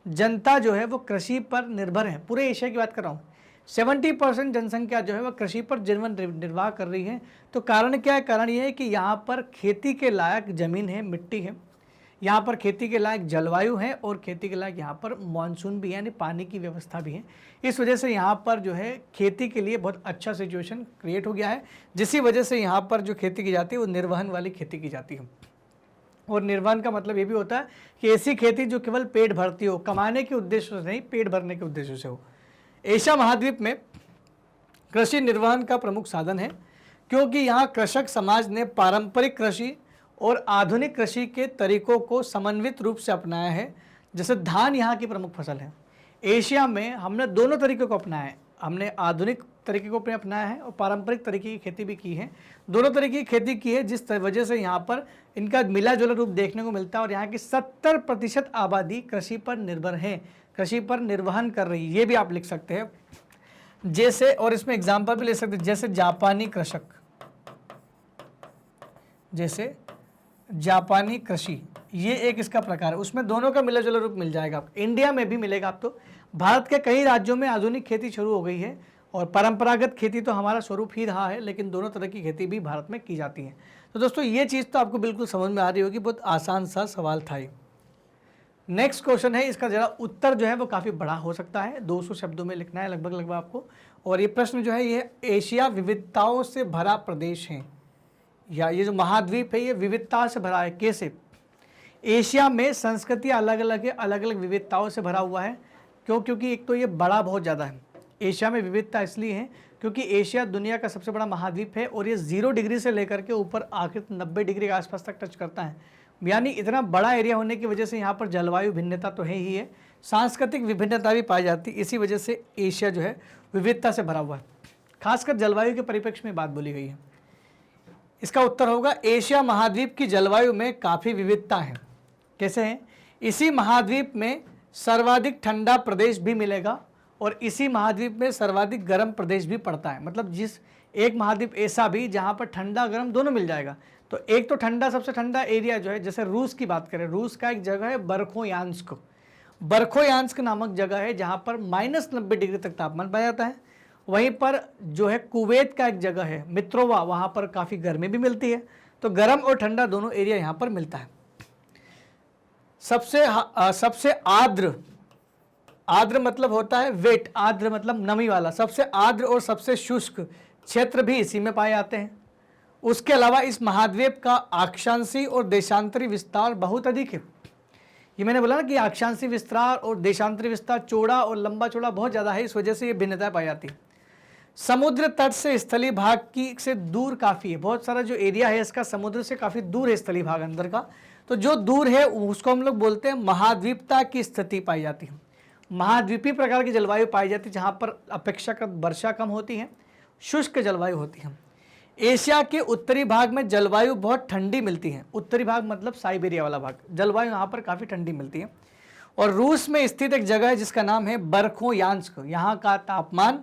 जनता जो है वो कृषि पर निर्भर है। पूरे एशिया की बात कर रहा हूँ। 70% जनसंख्या जो है वह कृषि पर जीवन निर्वाह कर रही है। तो कारण क्या है? कारण ये है कि यहाँ पर खेती के लायक ज़मीन है, मिट्टी है, यहाँ पर खेती के लायक जलवायु है और खेती के लायक यहाँ पर मानसून भी है, यानी पानी की व्यवस्था भी है। इस वजह से यहाँ पर जो है खेती के लिए बहुत अच्छा सिचुएशन क्रिएट हो गया है, जिसकी वजह से यहाँ पर जो खेती की जाती है वो निर्वहन वाली खेती की जाती है। और निर्वहन का मतलब ये भी होता है कि ऐसी खेती जो केवल पेट भरती हो, कमाने के उद्देश्य से नहीं, पेट भरने के उद्देश्य से हो। एशिया महाद्वीप में कृषि निर्वहन का प्रमुख साधन है, क्योंकि यहाँ कृषक समाज ने पारंपरिक कृषि और आधुनिक कृषि के तरीकों को समन्वित रूप से अपनाया है। जैसे धान यहाँ की प्रमुख फसल है। एशिया में हमने दोनों तरीकों को अपनाया है, हमने आधुनिक तरीके को अपनाया है और पारंपरिक तरीके की खेती भी की है। दोनों तरीके की खेती की है, जिस वजह से यहाँ पर इनका मिला जुला रूप देखने को मिलता है। और यहाँ की 70% आबादी कृषि पर निर्भर है, कृषि पर निर्वहन कर रही है, ये भी आप लिख सकते हैं। जैसे, और इसमें एग्जाम्पल भी ले सकते हैं, जैसे जापानी कृषक, जैसे जापानी कृषि, ये एक इसका प्रकार है। उसमें दोनों का मिला जुला रूप मिल जाएगा आपको। इंडिया में भी मिलेगा आपको। भारत के कई राज्यों में आधुनिक खेती शुरू हो गई है और परंपरागत खेती तो हमारा स्वरूप ही रहा है, लेकिन दोनों तरह की खेती भी भारत में की जाती है। तो दोस्तों ये चीज़ तो आपको बिल्कुल समझ में आ रही होगी, बहुत आसान सा सवाल था ये। नेक्स्ट क्वेश्चन है, इसका जरा उत्तर जो है वो काफ़ी बड़ा हो सकता है, 200 शब्दों में लिखना है लगभग आपको। और ये प्रश्न जो है ये एशिया विविधताओं से भरा प्रदेश है, या ये जो महाद्वीप है ये विविधता से भरा है। कैसे? एशिया में संस्कृति अलग अलग है, अलग अलग विविधताओं से भरा हुआ है। क्यों? क्योंकि एक तो ये बड़ा बहुत ज़्यादा है। एशिया में विविधता इसलिए है क्योंकि एशिया दुनिया का सबसे बड़ा महाद्वीप है और ये 0 डिग्री से लेकर के ऊपर आखिर 90 डिग्री के आसपास तक टच करता है। यानी इतना बड़ा एरिया होने की वजह से यहाँ पर जलवायु भिन्नता तो है ही है, सांस्कृतिक विभिन्नता भी पाई जाती है। इसी वजह से एशिया जो है विविधता से भरा हुआ है। खासकर जलवायु के परिप्रेक्ष्य में बात बोली गई है। इसका उत्तर होगा एशिया महाद्वीप की जलवायु में काफ़ी विविधता है। कैसे है? इसी महाद्वीप में सर्वाधिक ठंडा प्रदेश भी मिलेगा और इसी महाद्वीप में सर्वाधिक गर्म प्रदेश भी पड़ता है। मतलब जिस एक महाद्वीप ऐसा भी जहाँ पर ठंडा गर्म दोनों मिल जाएगा। तो एक तो ठंडा, सबसे ठंडा एरिया जो है, जैसे रूस की बात करें, रूस का एक जगह है बरखोयांस्क। बरखोयांस्क नामक जगह है जहाँ पर -90 डिग्री तक तापमान पाया जाता है। वहीं पर जो है कुवैत का एक जगह है मित्रोवा, वहाँ पर काफ़ी गर्मी भी मिलती है। तो गर्म और ठंडा दोनों एरिया यहाँ पर मिलता है। सबसे आर्द्र मतलब होता है वेट, आर्द्र मतलब नमी वाला। सबसे आर्द्र और सबसे शुष्क क्षेत्र भी इसी में पाए जाते हैं। उसके अलावा इस महाद्वीप का अक्षांशी और देशांतरी विस्तार बहुत अधिक है। ये मैंने बोला ना कि अक्षांशी विस्तार और देशांतरी विस्तार चौड़ा और लंबा चौड़ा बहुत ज़्यादा है, इस वजह से ये भिन्नता पाई जाती है। समुद्र तट से स्थलीय भाग की से दूर काफ़ी है। बहुत सारा जो एरिया है इसका समुद्र से काफ़ी दूर है, स्थलीय भाग अंदर का। तो जो दूर है उसको हम लोग बोलते हैं महाद्वीपता की स्थिति पाई जाती है। महाद्वीपीय प्रकार की जलवायु पाई जाती है जहाँ पर अपेक्षाकृत वर्षा कम होती है, शुष्क जलवायु होती है। एशिया के उत्तरी भाग में जलवायु बहुत ठंडी मिलती है। उत्तरी भाग मतलब साइबेरिया वाला भाग, जलवायु यहाँ पर काफ़ी ठंडी मिलती है। और रूस में स्थित एक जगह है जिसका नाम है बरखोयांस्क। यहाँ का तापमान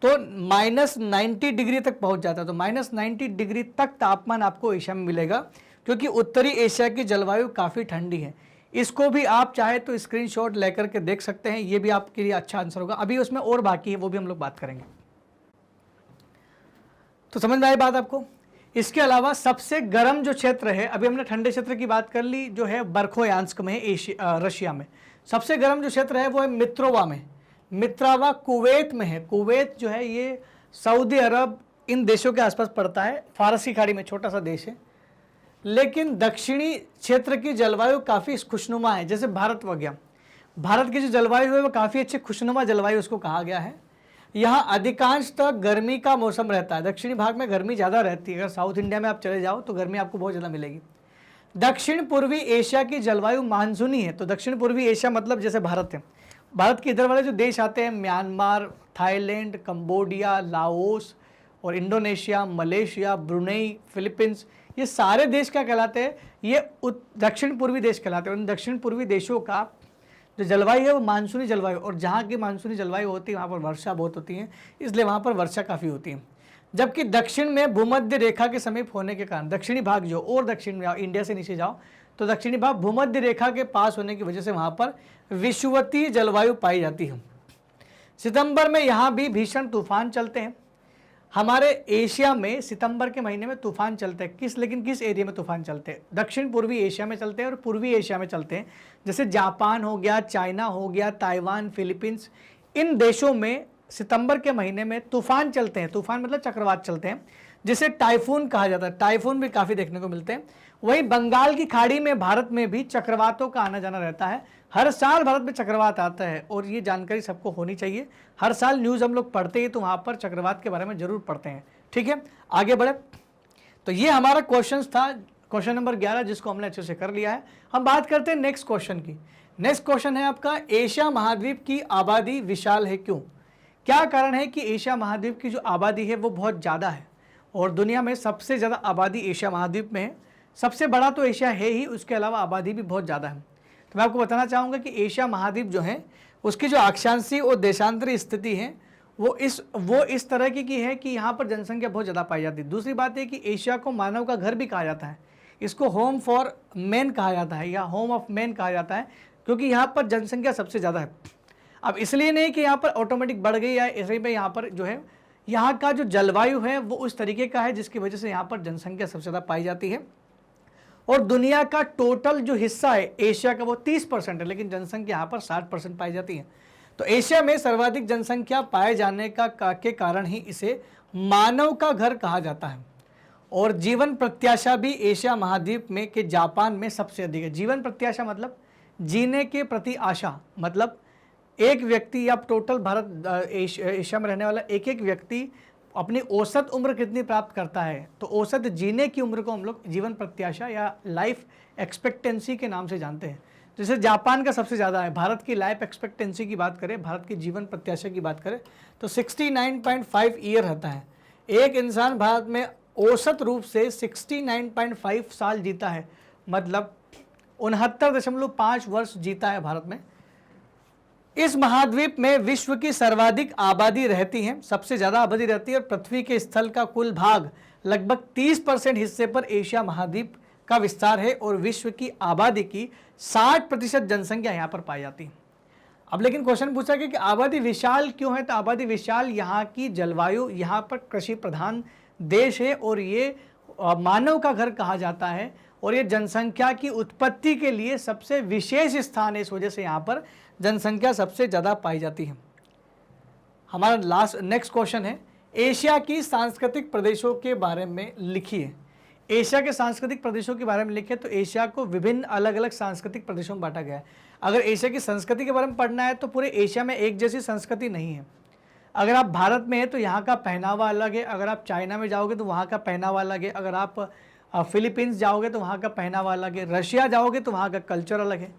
तो -90 डिग्री तक पहुँच जाता है। तो -90 डिग्री तक तापमान आपको एशिया में मिलेगा, क्योंकि उत्तरी एशिया की जलवायु काफ़ी ठंडी है। इसको भी आप चाहे तो स्क्रीनशॉट लेकर के देख सकते हैं, ये भी आपके लिए अच्छा आंसर होगा। अभी उसमें और बाकी है, वो भी हम लोग बात करेंगे। तो समझ में आई बात आपको? इसके अलावा सबसे गर्म जो क्षेत्र है, अभी हमने ठंडे क्षेत्र की बात कर ली, जो है बरखोयांस्क में, रशिया में। सबसे गर्म जो क्षेत्र है वो है मित्रोवा में। मित्रावा कुवैत में है। कुवैत जो है ये सऊदी अरब इन देशों के आसपास पड़ता है, फारसी खाड़ी में छोटा सा देश है। लेकिन दक्षिणी क्षेत्र की जलवायु काफ़ी खुशनुमा है, जैसे भारत हो गया। भारत की जो जलवायु है वो काफ़ी अच्छी खुशनुमा जलवायु उसको कहा गया है। यहाँ अधिकांशतः गर्मी का मौसम रहता है। दक्षिणी भाग में गर्मी ज़्यादा रहती है। अगर साउथ इंडिया में आप चले जाओ तो गर्मी आपको बहुत ज़्यादा मिलेगी। दक्षिण पूर्वी एशिया की जलवायु मानसूनी है। तो दक्षिण पूर्वी एशिया मतलब जैसे भारत है, भारत के इधर वाले जो देश आते हैं, म्यांमार, थाईलैंड, कंबोडिया, लाओस और इंडोनेशिया, मलेशिया, ब्रुनेई, फिलीपींस, ये सारे देश क्या कहलाते हैं? ये दक्षिण पूर्वी देश कहलाते हैं। उन दक्षिण पूर्वी देशों का जो जलवायु है वो मानसूनी जलवायु, और जहाँ की मानसूनी जलवायु होती है वहाँ पर वर्षा बहुत होती है, इसलिए वहाँ पर वर्षा काफ़ी होती है। जबकि दक्षिण में भूमध्य रेखा के समीप होने के कारण, दक्षिणी भाग जो और दक्षिण में इंडिया से नीचे जाओ तो दक्षिणी भाग भूमध्य रेखा के पास होने की वजह से वहां पर विषुवतीय जलवायु पाई जाती है। सितंबर में यहाँ भी भीषण तूफान चलते हैं। हमारे एशिया में सितंबर के महीने में तूफान चलते हैं, लेकिन किस एरिया में तूफान चलते हैं? दक्षिण पूर्वी एशिया में चलते हैं और पूर्वी एशिया में चलते हैं। जैसे जापान हो गया, चाइना हो गया, ताइवान, फिलीपींस, इन देशों में सितंबर के महीने में तूफान चलते हैं। तूफान मतलब चक्रवात चलते हैं, जिसे टाइफून कहा जाता है। टाइफून भी काफ़ी देखने को मिलते हैं। वहीं बंगाल की खाड़ी में भारत में भी चक्रवातों का आना जाना रहता है। हर साल भारत में चक्रवात आता है और ये जानकारी सबको होनी चाहिए। हर साल न्यूज़ हम लोग पढ़ते हैं तो वहाँ पर चक्रवात के बारे में जरूर पढ़ते हैं। ठीक है, आगे बढ़े। तो ये हमारा क्वेश्चन था, क्वेश्चन नंबर 11, जिसको हमने अच्छे से कर लिया है। हम बात करते हैं नेक्स्ट क्वेश्चन की। नेक्स्ट क्वेश्चन है आपका, एशिया महाद्वीप की आबादी विशाल है क्यों? क्या कारण है कि एशिया महाद्वीप की जो आबादी है वो बहुत ज़्यादा है और दुनिया में सबसे ज़्यादा आबादी एशिया महाद्वीप में है। सबसे बड़ा तो एशिया है ही, उसके अलावा आबादी भी बहुत ज़्यादा है। तो मैं आपको बताना चाहूँगा कि एशिया महाद्वीप जो है उसकी जो अक्षांशीय और देशांतरी स्थिति है वो इस तरह की है कि यहाँ पर जनसंख्या बहुत ज़्यादा पाई जाती है। दूसरी बात है कि एशिया को मानव का घर भी कहा जाता है। इसको होम फॉर मैन कहा जाता है या होम ऑफ मैन कहा जाता है, क्योंकि यहाँ पर जनसंख्या सबसे ज़्यादा है। अब इसलिए नहीं कि यहाँ पर ऑटोमेटिक बढ़ गई या इसलिए पे यहाँ पर जो है यहाँ का जो जलवायु है वो उस तरीके का है जिसकी वजह से यहाँ पर जनसंख्या सबसे ज़्यादा पाई जाती है। और दुनिया का टोटल जो हिस्सा है एशिया का वो 30% है, लेकिन जनसंख्या यहाँ पर 60% पाई जाती है। तो एशिया में सर्वाधिक जनसंख्या पाए जाने के कारण ही इसे मानव का घर कहा जाता है। और जीवन प्रत्याशा भी एशिया महाद्वीप में के जापान में सबसे अधिक है। जीवन प्रत्याशा मतलब जीने के प्रति आशा, मतलब एक व्यक्ति या टोटल भारत एशिया में रहने वाला एक एक व्यक्ति अपनी औसत उम्र कितनी प्राप्त करता है, तो औसत जीने की उम्र को हम लोग जीवन प्रत्याशा या लाइफ एक्सपेक्टेंसी के नाम से जानते हैं। जैसे जापान का सबसे ज़्यादा है। भारत की लाइफ एक्सपेक्टेंसी की बात करें, भारत की जीवन प्रत्याशा की बात करें तो 69.5 ईयर रहता है। एक इंसान भारत में औसत रूप से 69.5 साल जीता है, मतलब 69.5 वर्ष जीता है भारत में। इस महाद्वीप में विश्व की सर्वाधिक आबादी रहती है, सबसे ज़्यादा आबादी रहती है और पृथ्वी के स्थल का कुल भाग लगभग 30% हिस्से पर एशिया महाद्वीप का विस्तार है और विश्व की आबादी की 60% जनसंख्या यहाँ पर पाई जाती है। अब लेकिन क्वेश्चन पूछा गया कि आबादी विशाल क्यों है? तो आबादी विशाल यहाँ की जलवायु, यहाँ पर कृषि प्रधान देश है और ये मानव का घर कहा जाता है और ये जनसंख्या की उत्पत्ति के लिए सबसे विशेष स्थान है। इस वजह से यहाँ पर जनसंख्या सबसे ज़्यादा पाई जाती है। हमारा नेक्स्ट क्वेश्चन है, एशिया की सांस्कृतिक प्रदेशों के बारे में लिखिए। एशिया के सांस्कृतिक प्रदेशों के बारे में लिखे तो एशिया को विभिन्न अलग अलग सांस्कृतिक प्रदेशों में बांटा गया है। अगर एशिया की संस्कृति के बारे में पढ़ना है तो पूरे एशिया में एक जैसी संस्कृति नहीं है। अगर आप भारत में हैं तो यहाँ का पहनावा अलग है, अगर आप चाइना में जाओगे तो वहाँ का पहनावा अलग है, अगर आप फिलीपींस जाओगे तो वहाँ का पहनावा अलग है, रशिया जाओगे तो वहाँ का कल्चर अलग है।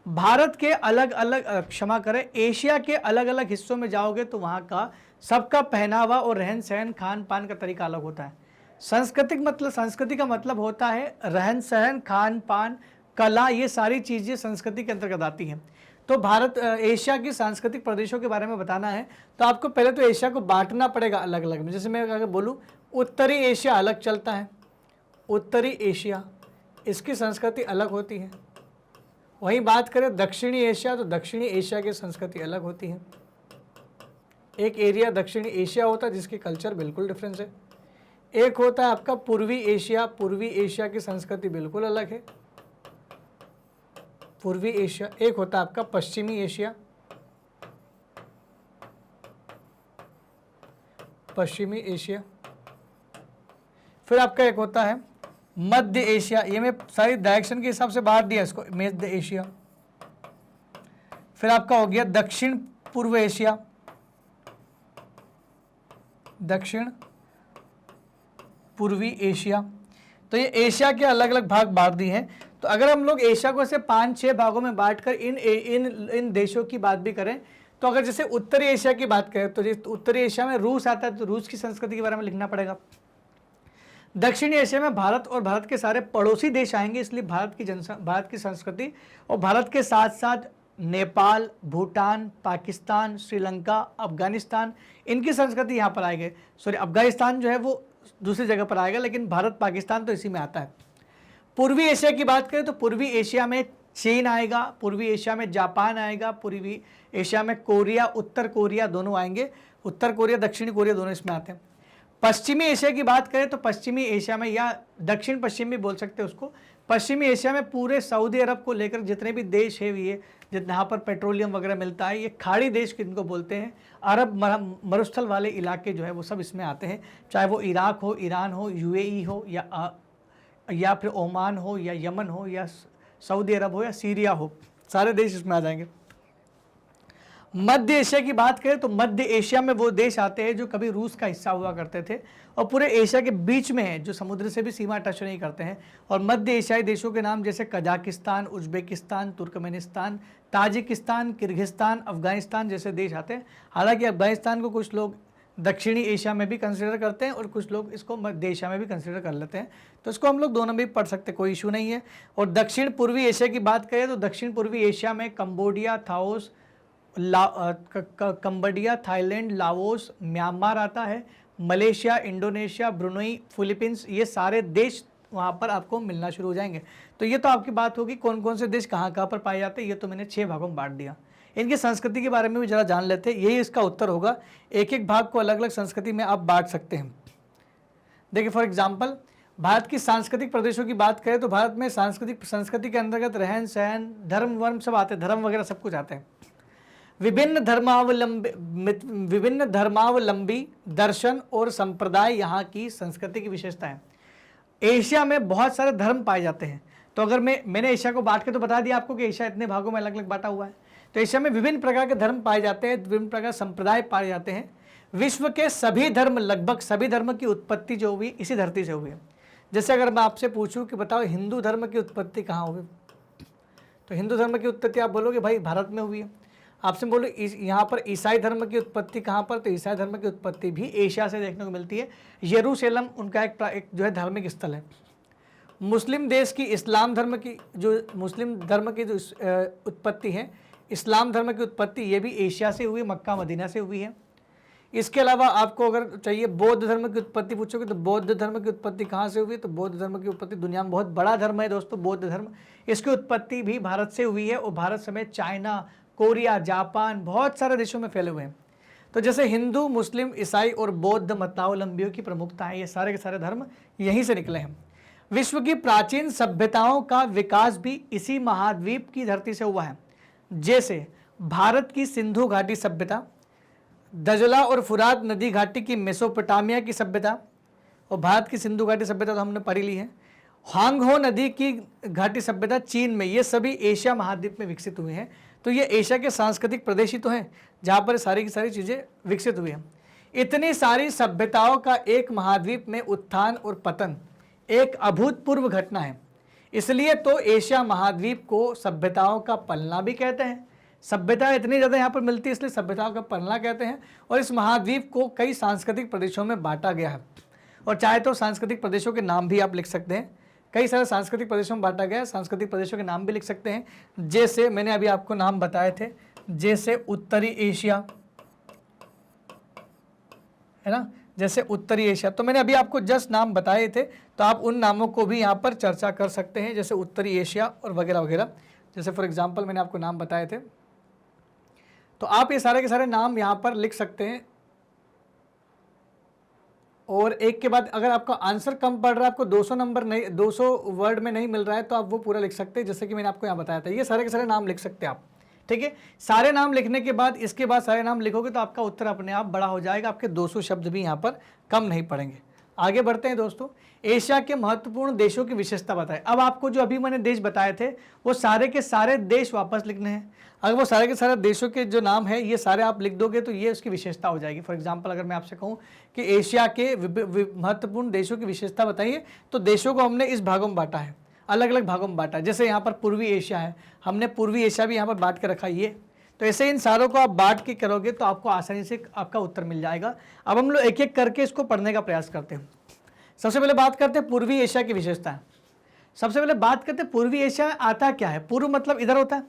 भारत के अलग अलग क्षमा करें, एशिया के अलग अलग हिस्सों में जाओगे तो वहाँ का सबका पहनावा और रहन सहन खान पान का तरीका अलग होता है। संस्कृति का मतलब होता है रहन सहन, खान पान, कला, ये सारी चीज़ें संस्कृति के अंतर्गत आती हैं। तो भारत एशिया की सांस्कृतिक प्रदेशों के बारे में बताना है तो आपको पहले तो एशिया को बांटना पड़ेगा अलग अलग में। जैसे मैं अगर बोलूँ उत्तरी एशिया अलग चलता है, उत्तरी एशिया इसकी संस्कृति अलग होती है। वहीं बात करें दक्षिणी एशिया तो दक्षिणी एशिया की संस्कृति अलग होती है। एक एरिया दक्षिणी एशिया होता है जिसकी कल्चर बिल्कुल डिफरेंस है। एक होता है आपका पूर्वी एशिया, पूर्वी एशिया की संस्कृति बिल्कुल अलग है, पूर्वी एशिया। एक होता है आपका पश्चिमी एशिया, पश्चिमी एशिया। फिर आपका एक होता है मध्य एशिया, ये मैं सारी डायरेक्शन के हिसाब से बांट दिया इसको, मध्य एशिया। फिर आपका हो गया दक्षिण पूर्व एशिया, दक्षिण पूर्वी एशिया। तो ये एशिया के अलग अलग भाग बांट दिए हैं। तो अगर हम लोग एशिया को ऐसे 5-6 भागों में बांटकर इन देशों की बात भी करें तो अगर जैसे उत्तरी एशिया की बात करें तो उत्तरी एशिया में रूस आता है तो रूस की संस्कृति के बारे में लिखना पड़ेगा। दक्षिणी एशिया में भारत और भारत के सारे पड़ोसी देश आएंगे, इसलिए भारत की संस्कृति और भारत के साथ साथ नेपाल, भूटान, पाकिस्तान, श्रीलंका, अफगानिस्तान, इनकी संस्कृति यहाँ पर आएगी। सॉरी, अफगानिस्तान जो है वो दूसरी जगह पर आएगा, लेकिन भारत पाकिस्तान तो इसी में आता है। पूर्वी एशिया की बात करें तो पूर्वी एशिया में चीन आएगा, पूर्वी एशिया में जापान आएगा, पूर्वी एशिया में कोरिया, उत्तर कोरिया दोनों आएंगे। उत्तर कोरिया, दक्षिणी कोरिया दोनों इसमें आते हैं। पश्चिमी एशिया की बात करें तो पश्चिमी एशिया में, या दक्षिण पश्चिम भी बोल सकते हैं उसको, पश्चिमी एशिया में पूरे सऊदी अरब को लेकर जितने भी देश है ये जहाँ पर पेट्रोलियम वगैरह मिलता है, ये खाड़ी देश किनको बोलते हैं, अरब मरुस्थल वाले इलाके जो है वो सब इसमें आते हैं। चाहे वो इराक हो, ईरान हो, यूएई हो, या फिर ओमान हो, या यमन हो, या सऊदी अरब हो, या सीरिया हो, सारे देश इसमें आ जाएंगे। मध्य एशिया की बात करें तो मध्य एशिया में वो देश आते हैं जो कभी रूस का हिस्सा हुआ करते थे और पूरे एशिया के बीच में है, जो समुद्र से भी सीमा टच नहीं करते हैं। और मध्य एशियाई देशों के नाम जैसे Kazakhstan, Uzbekistan, Turkmenistan, Tajikistan, Kyrgyzstan, Afghanistan जैसे देश आते हैं। हालांकि अफगानिस्तान को कुछ लोग दक्षिणी एशिया में भी कंसिडर करते हैं और कुछ लोग इसको मध्य एशिया में भी कंसिडर कर लेते हैं, तो इसको हम लोग दोनों में भी पढ़ सकते हैं, कोई इशू नहीं है। और दक्षिण पूर्वी एशिया की बात करें तो दक्षिण पूर्वी एशिया में Cambodia, Cambodia, Thailand, Laos, Myanmar आता है, मलेशिया, इंडोनेशिया, ब्रुनई, फिलीपींस, ये सारे देश वहाँ पर आपको मिलना शुरू हो जाएंगे। तो ये तो आपकी बात होगी कौन कौन से देश कहाँ कहाँ पर पाए जाते हैं, ये तो मैंने 6 भागों में बांट दिया। इनकी संस्कृति के बारे में भी ज़रा जान लेते हैं, यही इसका उत्तर होगा। एक एक भाग को अलग अलग संस्कृति में आप बांट सकते हैं। देखिए फॉर एग्जाम्पल, भारत की सांस्कृतिक प्रदेशों की बात करें तो भारत में सांस्कृतिक संस्कृति के अंतर्गत रहन सहन, धर्म वर्म सब आते हैं, धर्म वगैरह सब कुछ आते हैं। विभिन्न धर्मावलंबी दर्शन और संप्रदाय यहाँ की संस्कृति की विशेषता है। एशिया में बहुत सारे धर्म पाए जाते हैं। तो अगर मैंने एशिया को बांट के तो बता दिया आपको कि एशिया इतने भागों में अलग अलग बांटा हुआ है। तो एशिया में विभिन्न प्रकार के धर्म पाए जाते हैं, विभिन्न प्रकार के संप्रदाय पाए जाते हैं। विश्व के सभी धर्म, लगभग सभी धर्म की उत्पत्ति जो हुई इसी धरती से हुई है। जैसे अगर मैं आपसे पूछूं कि बताओ हिंदू धर्म की उत्पत्ति कहाँ हुई, तो हिंदू धर्म की उत्पत्ति आप बोलोगे भाई भारत में हुई है। आपसे बोलो यहाँ पर ईसाई धर्म की उत्पत्ति कहाँ पर, तो ईसाई धर्म की उत्पत्ति भी एशिया से देखने को मिलती है। यरूशलेम उनका एक जो है धार्मिक स्थल है। मुस्लिम देश की इस्लाम धर्म की जो उत्पत्ति है, इस्लाम धर्म की उत्पत्ति ये भी एशिया से हुई, मक्का मदीना से हुई है। इसके अलावा आपको अगर चाहिए बौद्ध धर्म की उत्पत्ति पूछोगे तो बौद्ध धर्म की उत्पत्ति कहाँ से हुई, तो बौद्ध धर्म की उत्पत्ति, दुनिया में बहुत बड़ा धर्म है दोस्तों बौद्ध धर्म, इसकी उत्पत्ति भी भारत से हुई है। और भारत समेत चाइना, कोरिया, जापान, बहुत सारे देशों में फैले हुए हैं। तो जैसे हिंदू, मुस्लिम, ईसाई और बौद्ध मतावलंबियों की प्रमुखता है, ये सारे के सारे धर्म यहीं से निकले हैं। विश्व की प्राचीन सभ्यताओं का विकास भी इसी महाद्वीप की धरती से हुआ है। जैसे भारत की सिंधु घाटी सभ्यता, दजला और फुरात नदी घाटी की मेसोपोटामिया की सभ्यता, और भारत की सिंधु घाटी सभ्यता तो हमने पढ़ी ली है। हांगहो नदी की घाटी सभ्यता चीन में, ये सभी एशिया महाद्वीप में विकसित हुए हैं। तो ये एशिया के सांस्कृतिक प्रदेश ही तो हैं जहाँ पर सारी की सारी चीज़ें विकसित हुई हैं। इतनी सारी सभ्यताओं का एक महाद्वीप में उत्थान और पतन एक अभूतपूर्व घटना है। इसलिए तो एशिया महाद्वीप को सभ्यताओं का पलना भी कहते हैं। सभ्यता इतनी ज़्यादा यहाँ पर मिलती है इसलिए सभ्यताओं का पलना कहते हैं। और इस महाद्वीप को कई सांस्कृतिक प्रदेशों में बांटा गया है, और चाहे तो सांस्कृतिक प्रदेशों के नाम भी आप लिख सकते हैं। कई सारे सांस्कृतिक प्रदेशों में बांटा गया है, सांस्कृतिक प्रदेशों के नाम भी लिख सकते हैं। जैसे मैंने अभी आपको नाम बताए थे, जैसे उत्तरी एशिया है ना, जैसे उत्तरी एशिया, तो मैंने अभी आपको जस्ट नाम बताए थे, तो आप उन नामों को भी यहाँ पर चर्चा कर सकते हैं, जैसे उत्तरी एशिया और वगैरह वगैरह। जैसे फॉर एग्जांपल मैंने आपको नाम बताए थे, तो आप ये सारे के सारे नाम यहाँ पर लिख सकते हैं। और एक के बाद अगर आपका आंसर कम पड़ रहा है, आपको 200 नंबर नहीं, 200 वर्ड में नहीं मिल रहा है, तो आप वो पूरा लिख सकते हैं, जैसे कि मैंने आपको यहाँ बताया था। ये सारे के सारे नाम लिख सकते हैं आप, ठीक है। सारे नाम लिखने के बाद इसके बाद सारे नाम लिखोगे तो आपका उत्तर अपने आप बड़ा हो जाएगा, आपके 200 शब्द भी यहाँ पर कम नहीं पड़ेंगे। आगे बढ़ते हैं दोस्तों। एशिया के महत्वपूर्ण देशों की विशेषता बताएं। अब आपको जो अभी मैंने देश बताए थे वो सारे के सारे देश वापस लिखने हैं। अगर वो सारे के सारे देशों के जो नाम है ये सारे आप लिख दोगे तो ये उसकी विशेषता हो जाएगी। फॉर एग्जांपल अगर मैं आपसे कहूँ कि एशिया के महत्वपूर्ण देशों की विशेषता बताइए, तो देशों को हमने इस भागों में बांटा है, अलग अलग भागों में बांटा है। जैसे यहाँ पर पूर्वी एशिया है, हमने पूर्वी एशिया भी यहाँ पर बांट के रखा है ये। तो ऐसे इन सारों को आप बांट के करोगे तो आपको आसानी से आपका उत्तर मिल जाएगा। अब हम लोग एक एक करके इसको पढ़ने का प्रयास करते हैं। सबसे पहले बात करते हैं पूर्वी एशिया की विशेषता। सबसे पहले बात करते हैं पूर्वी एशिया में आता क्या है। पूर्व मतलब इधर होता है,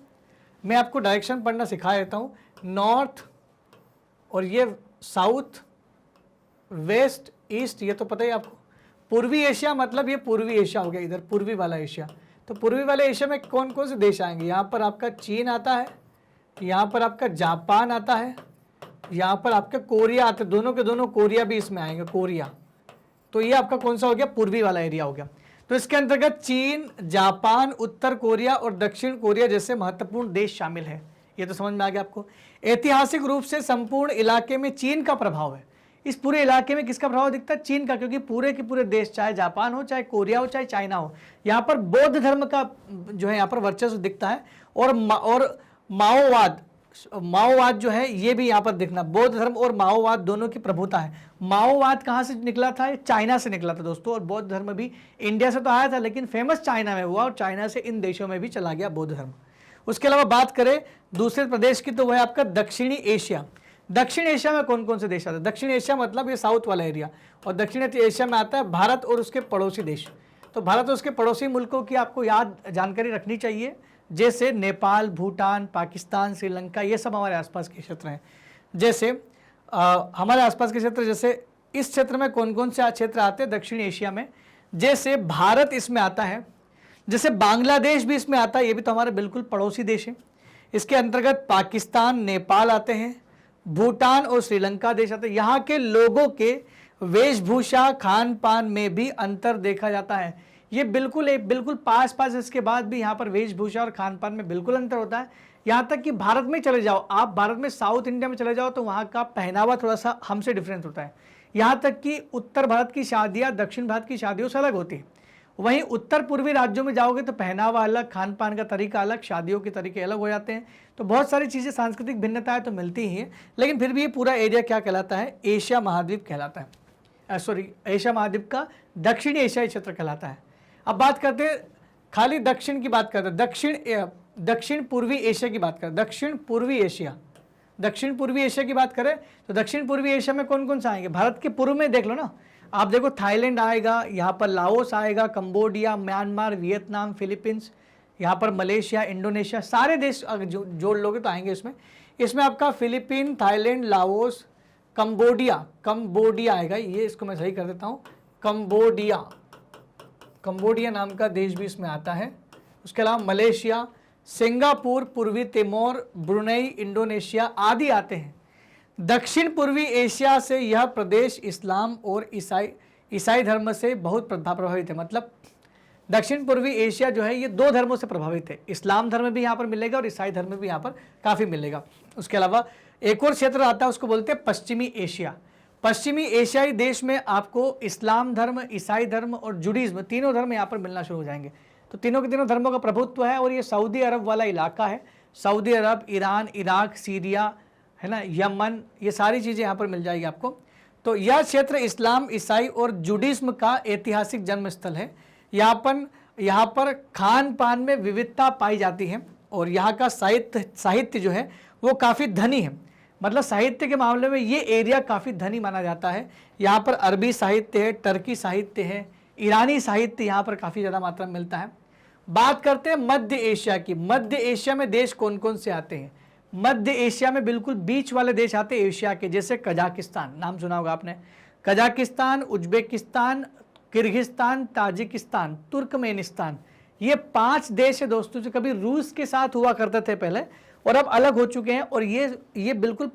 मैं आपको डायरेक्शन पढ़ना सिखा देता हूँ। नॉर्थ और ये साउथ, वेस्ट, ईस्ट, ये तो पता ही आपको। पूर्वी एशिया मतलब ये पूर्वी एशिया हो गया, इधर पूर्वी वाला एशिया। तो पूर्वी वाले एशिया में कौन कौन से देश आएंगे? यहाँ पर आपका चीन आता है, यहाँ पर आपका जापान आता है, यहाँ पर आपका कोरिया आता है, दोनों के दोनों कोरिया भी इसमें आएंगे, कोरिया। तो ये आपका कौन सा हो गया? पूर्वी वाला एरिया हो गया। तो इसके अंतर्गत चीन, जापान, उत्तर कोरिया और दक्षिण कोरिया जैसे महत्वपूर्ण देश शामिल है। ये तो समझ में आ गया आपको। ऐतिहासिक रूप से संपूर्ण इलाके में चीन का प्रभाव है। इस पूरे इलाके में किसका प्रभाव दिखता है? चीन का, क्योंकि पूरे के पूरे देश, चाहे जापान हो, चाहे कोरिया हो, चाहे चाइना हो, यहाँ पर बौद्ध धर्म का जो है यहाँ पर वर्चस्व दिखता है। और माओवाद जो है ये भी यहाँ पर दिखना, बौद्ध धर्म और माओवाद दोनों की प्रभुता है। माओवाद कहाँ से निकला था? चाइना से निकला था दोस्तों। और बौद्ध धर्म भी इंडिया से तो आया था, लेकिन फेमस चाइना में हुआ और चाइना से इन देशों में भी चला गया बौद्ध धर्म। उसके अलावा बात करें दूसरे प्रदेश की, तो वह आपका दक्षिणी एशिया। दक्षिण एशिया में कौन कौन से देश आते हैं? दक्षिण एशिया मतलब ये साउथ वाला एरिया, और दक्षिण एशिया में आता है भारत और उसके पड़ोसी देश। तो भारत और उसके पड़ोसी मुल्कों की आपको जानकारी रखनी चाहिए, जैसे नेपाल, भूटान, पाकिस्तान, श्रीलंका, ये सब हमारे आसपास के क्षेत्र हैं। जैसे हमारे आसपास के क्षेत्र, जैसे इस क्षेत्र में कौन कौन से क्षेत्र आते हैं दक्षिण एशिया में? जैसे भारत इसमें आता है, जैसे बांग्लादेश भी इसमें आता है, ये भी तो हमारे बिल्कुल पड़ोसी देश है। इसके अंतर्गत पाकिस्तान, नेपाल आते हैं, भूटान और श्रीलंका देश आते हैं। यहाँ के लोगों के वेशभूषा, खान पान में भी अंतर देखा जाता है। ये बिल्कुल पास इसके बाद भी यहाँ पर वेशभूषा और खान पान में बिल्कुल अंतर होता है। यहाँ तक कि भारत में चले जाओ आप, भारत में साउथ इंडिया में चले जाओ तो वहाँ का पहनावा थोड़ा सा हमसे डिफरेंट होता है। यहाँ तक कि उत्तर भारत की शादियाँ दक्षिण भारत की शादियों से अलग होती है। वहीं उत्तर पूर्वी राज्यों में जाओगे तो पहनावा अलग, खान पान का तरीका अलग, शादियों के तरीके अलग हो जाते हैं। तो बहुत सारी चीज़ें, सांस्कृतिक भिन्नताएं तो मिलती ही हैं, लेकिन फिर भी ये पूरा एरिया क्या कहलाता है? एशिया महाद्वीप कहलाता है। एशिया महाद्वीप का दक्षिणी एशियाई क्षेत्र कहलाता है। अब बात करते हैं, खाली दक्षिण की बात करते हैं, दक्षिण पूर्वी एशिया की बात करें, दक्षिण पूर्वी एशिया की बात करें तो दक्षिण पूर्वी एशिया में कौन कौन सा आएंगे? भारत के पूर्व में देख लो ना आप, देखो थाईलैंड आएगा, यहाँ पर लाओस आएगा, कंबोडिया, म्यांमार, वियतनाम, फिलीपींस, यहाँ पर मलेशिया, इंडोनेशिया, सारे देश अगर जोड़ लोगे तो आएंगे इसमें आपका फिलीपीन, थाईलैंड, लाओस, कंबोडिया आएगा। ये इसको मैं सही कर देता हूँ, कंबोडिया नाम का देश भी इसमें आता है। उसके अलावा मलेशिया, सिंगापुर, पूर्वी तिमोर, ब्रुनेई, इंडोनेशिया आदि आते हैं। दक्षिण पूर्वी एशिया से यह प्रदेश इस्लाम और ईसाई धर्म से बहुत प्रभावित है। मतलब दक्षिण पूर्वी एशिया जो है ये दो धर्मों से प्रभावित है। इस्लाम धर्म भी यहाँ पर मिलेगा और ईसाई धर्म भी यहाँ पर काफ़ी मिलेगा। उसके अलावा एक और क्षेत्र आता है, उसको बोलते हैं पश्चिमी एशिया। पश्चिमी एशियाई देश में आपको इस्लाम धर्म, ईसाई धर्म और जुडिज्म, तीनों धर्म यहाँ पर मिलना शुरू हो जाएंगे। तो तीनों के तीनों धर्मों का प्रभुत्व है और ये सऊदी अरब वाला इलाका है। सऊदी अरब, ईरान, इराक, सीरिया है ना, यमन, ये सारी चीज़ें यहाँ पर मिल जाएगी आपको। तो यह क्षेत्र इस्लाम, ईसाई और जुडिज्म का ऐतिहासिक जन्म स्थल है। यहाँ पर खान पान में विविधता पाई जाती है और यहाँ का साहित्य जो है वो काफ़ी धनी है। मतलब साहित्य के मामले में ये एरिया काफ़ी धनी माना जाता है। यहाँ पर अरबी साहित्य है, टर्की साहित्य है, ईरानी साहित्य यहाँ पर काफ़ी ज़्यादा मात्रा में मिलता है। बात करते हैं मध्य एशिया की। मध्य एशिया में देश कौन कौन से आते हैं? मध्य एशिया में बिल्कुल बीच वाले देश आते हैं एशिया के, जैसे कजाकिस्तान, नाम सुना होगा आपने। Kazakhstan, Uzbekistan, Kyrgyzstan, Tajikistan, Turkmenistan, ये 5 देश है दोस्तों जो कभी रूस के साथ हुआ करते थे पहले और अब अलग हो चुके हैं। और ये बिल्कुल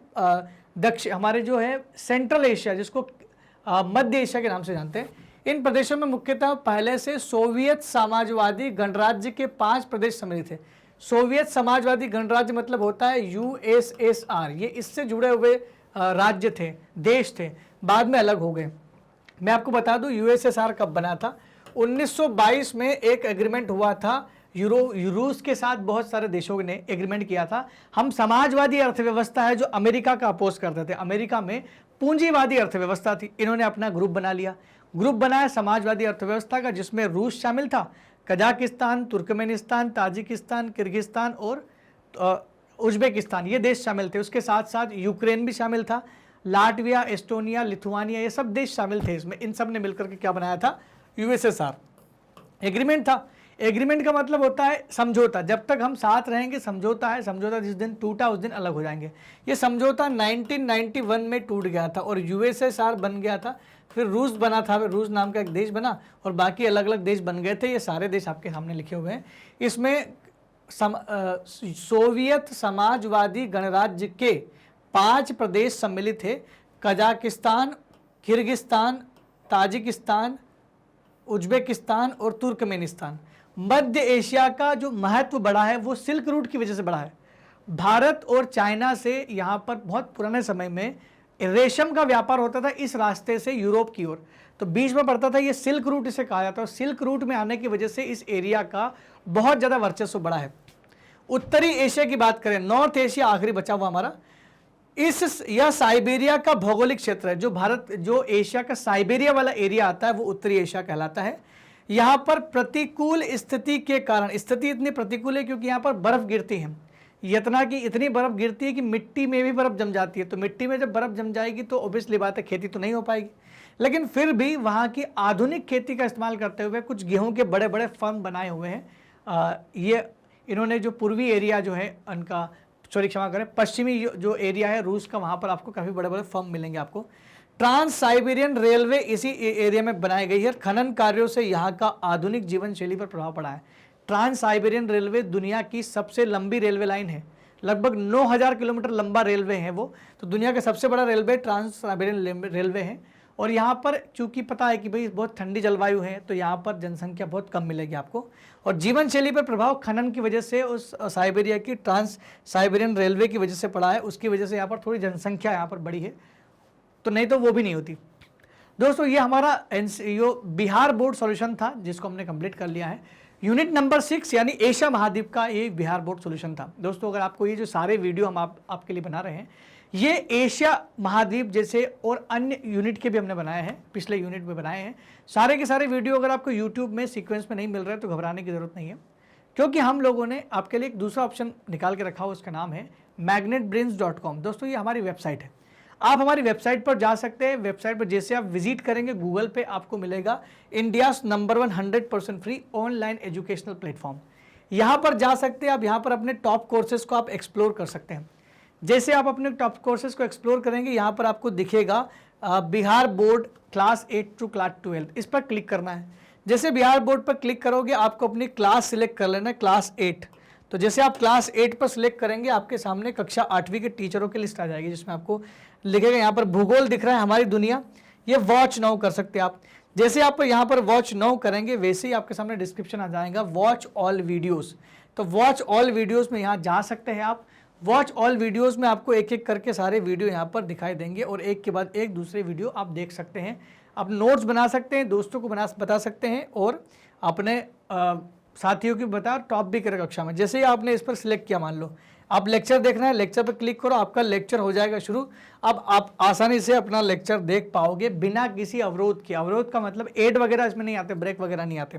हमारे जो है सेंट्रल एशिया, जिसको मध्य एशिया के नाम से जानते हैं, इन प्रदेशों में मुख्यतः पहले से सोवियत समाजवादी गणराज्य के 5 प्रदेश सम्मिलित थे। सोवियत समाजवादी गणराज्य मतलब होता है USSR, ये इससे जुड़े हुए राज्य थे, देश थे, बाद में अलग हो गए। मैं आपको बता दूं USSR कब बना था? 1922 में एक एग्रीमेंट हुआ था रूस के साथ। बहुत सारे देशों ने एग्रीमेंट किया था। हम समाजवादी अर्थव्यवस्था है जो अमेरिका का अपोज करते थे, अमेरिका में पूंजीवादी अर्थव्यवस्था थी, इन्होंने अपना ग्रुप बना लिया। ग्रुप बनाया समाजवादी अर्थव्यवस्था का, जिसमें रूस शामिल था, कजाकिस्तान, तुर्कमेनिस्तान, ताजिकिस्तान, किर्गिस्तान और उज्बेकिस्तान, ये देश शामिल थे। उसके साथ साथ यूक्रेन भी शामिल था, लाटविया, एस्टोनिया, लिथुआनिया, ये सब देश शामिल थे इसमें। इन सब ने मिलकर के क्या बनाया था? USSR। एग्रीमेंट था। एग्रीमेंट का मतलब होता है समझौता, जब तक हम साथ रहेंगे समझौता है, समझौता जिस दिन टूटा उस दिन अलग हो जाएंगे। ये समझौता 1991 में टूट गया था और यूएसएसआर बन गया था, फिर रूस बना था, फिर रूस नाम का एक देश बना और बाकी अलग अलग देश बन गए थे। ये सारे देश आपके सामने लिखे हुए हैं। इसमें सोवियत समाजवादी गणराज्य के 5 प्रदेश सम्मिलित थे, कजाकिस्तान, किर्गिस्तान, ताजिकिस्तान, उज्बेकिस्तान और तुर्कमेनिस्तान। मध्य एशिया का जो महत्व बढ़ा है वो सिल्क रूट की वजह से बढ़ा है। भारत और चाइना से यहाँ पर बहुत पुराने समय में रेशम का व्यापार होता था इस रास्ते से यूरोप की ओर, तो बीच में पड़ता था, ये सिल्क रूट इसे कहा जाता है। सिल्क रूट में आने की वजह से इस एरिया का बहुत ज़्यादा वर्चस्व बढ़ा है। उत्तरी एशिया की बात करें, नॉर्थ एशिया आखिरी बचा हुआ हमारा, यह साइबेरिया का भौगोलिक क्षेत्र है। जो एशिया का साइबेरिया वाला एरिया आता है वो उत्तरी एशिया कहलाता है। यहाँ पर प्रतिकूल स्थिति के कारण, स्थिति इतनी प्रतिकूल है क्योंकि यहाँ पर बर्फ गिरती है, इतनी बर्फ गिरती है कि मिट्टी में भी बर्फ जम जाती है। तो मिट्टी में जब बर्फ जम जाएगी तो ऑब्वियसली बात है खेती तो नहीं हो पाएगी, लेकिन फिर भी वहाँ की आधुनिक खेती का इस्तेमाल करते हुए कुछ गेहूँ के बड़े बड़े फर्म बनाए हुए हैं। ये इन्होंने जो पूर्वी एरिया जो है उनका, सॉरी क्षमा करें, पश्चिमी जो एरिया है रूस का, वहाँ पर आपको काफ़ी बड़े बड़े फर्म मिलेंगे आपको। ट्रांस साइबेरियन रेलवे इसी एरिया में बनाई गई है। खनन कार्यों से यहाँ का आधुनिक जीवन शैली पर प्रभाव पड़ा है। ट्रांस साइबेरियन रेलवे दुनिया की सबसे लंबी रेलवे लाइन है, लगभग 9000 किलोमीटर लंबा रेलवे है वो, तो दुनिया का सबसे बड़ा रेलवे ट्रांस साइबेरियन रेलवे है। और यहाँ पर चूंकि पता है कि भाई बहुत ठंडी जलवायु है तो यहाँ पर जनसंख्या बहुत कम मिलेगी आपको, और जीवन शैली पर प्रभाव खनन की वजह से उस साइबेरिया की ट्रांस साइबेरियन रेलवे की वजह से पड़ा है, उसकी वजह से यहाँ पर थोड़ी जनसंख्या यहाँ पर बढ़ी है, तो नहीं तो वो भी नहीं होती। दोस्तों ये हमारा बिहार बोर्ड सॉल्यूशन था जिसको हमने कंप्लीट कर लिया है। यूनिट नंबर 6 यानी एशिया महाद्वीप का ये बिहार बोर्ड सॉल्यूशन था। दोस्तों अगर आपको ये जो सारे वीडियो हम आपके लिए बना रहे हैं, ये एशिया महाद्वीप जैसे और अन्य यूनिट के भी हमने बनाए हैं, पिछले यूनिट में बनाए हैं। सारे के सारे वीडियो अगर आपको यूट्यूब में सीक्वेंस में नहीं मिल रहे तो घबराने की जरूरत नहीं है, क्योंकि हम लोगों ने आपके लिए एक दूसरा ऑप्शन निकाल के रखा हुआ, उसका नाम है magnetbrains.com। दोस्तों ये हमारी वेबसाइट है, आप हमारी वेबसाइट पर जा सकते हैं। वेबसाइट पर जैसे आप विजिट करेंगे गूगल पे आपको मिलेगा India's number 1 100% free online educational platform. यहाँ पर जा सकते हैं आप, यहाँ पर अपने टॉप कोर्सेज को आप एक्सप्लोर कर सकते हैं। जैसे आप अपने टॉप कोर्सेज को एक्सप्लोर करेंगे यहाँ पर आपको दिखेगा Bihar board class 8 to class 12, इस पर क्लिक करना है। जैसे बिहार बोर्ड पर क्लिक करोगे आपको अपनी क्लास सिलेक्ट कर लेना है, क्लास 8। तो जैसे आप क्लास 8 पर सिलेक्ट करेंगे आपके सामने कक्षा 8वीं के टीचरों की लिस्ट आ जाएगी, जिसमें आपको लिखेगा, यहाँ पर भूगोल दिख रहा है हमारी दुनिया, ये वॉच नाउ कर सकते हैं आप। जैसे आप यहाँ पर वॉच नाउ करेंगे वैसे ही आपके सामने डिस्क्रिप्शन आ जाएगा वॉच ऑल वीडियोस। तो वॉच ऑल वीडियोस में यहाँ जा सकते हैं आप। वॉच ऑल वीडियोस में आपको एक एक करके सारे वीडियो यहाँ पर दिखाई देंगे और एक के बाद एक दूसरे वीडियो आप देख सकते हैं। आप नोट्स बना सकते हैं, दोस्तों को बता सकते हैं और अपने साथियों की टॉप भी करें कक्षा में। जैसे ही आपने इस पर सिलेक्ट किया, मान लो आप लेक्चर देखना है, लेक्चर पर क्लिक करो, आपका लेक्चर हो जाएगा शुरू। अब आप आसानी से अपना लेक्चर देख पाओगे बिना किसी अवरोध के। अवरोध का मतलब एड वगैरह इसमें नहीं आते, ब्रेक वगैरह नहीं आते।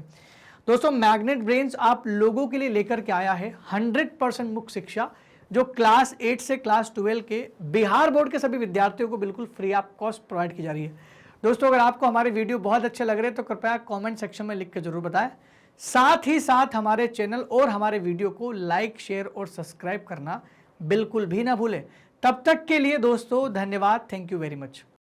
दोस्तों मैग्नेट ब्रेन्स आप लोगों के लिए लेकर के आया है 100% मुक्त शिक्षा, जो क्लास 8 से क्लास 12 के बिहार बोर्ड के सभी विद्यार्थियों को बिल्कुल फ्री ऑफ कॉस्ट प्रोवाइड की जा रही है। दोस्तों अगर आपको हमारे वीडियो बहुत अच्छे लग रहे हैं तो कृपया कमेंट सेक्शन में लिख के जरूर बताएं। साथ ही साथ हमारे चैनल और हमारे वीडियो को लाइक, शेयर और सब्सक्राइब करना बिल्कुल भी ना भूलें। तब तक के लिए दोस्तों धन्यवाद, थैंक यू वेरी मच।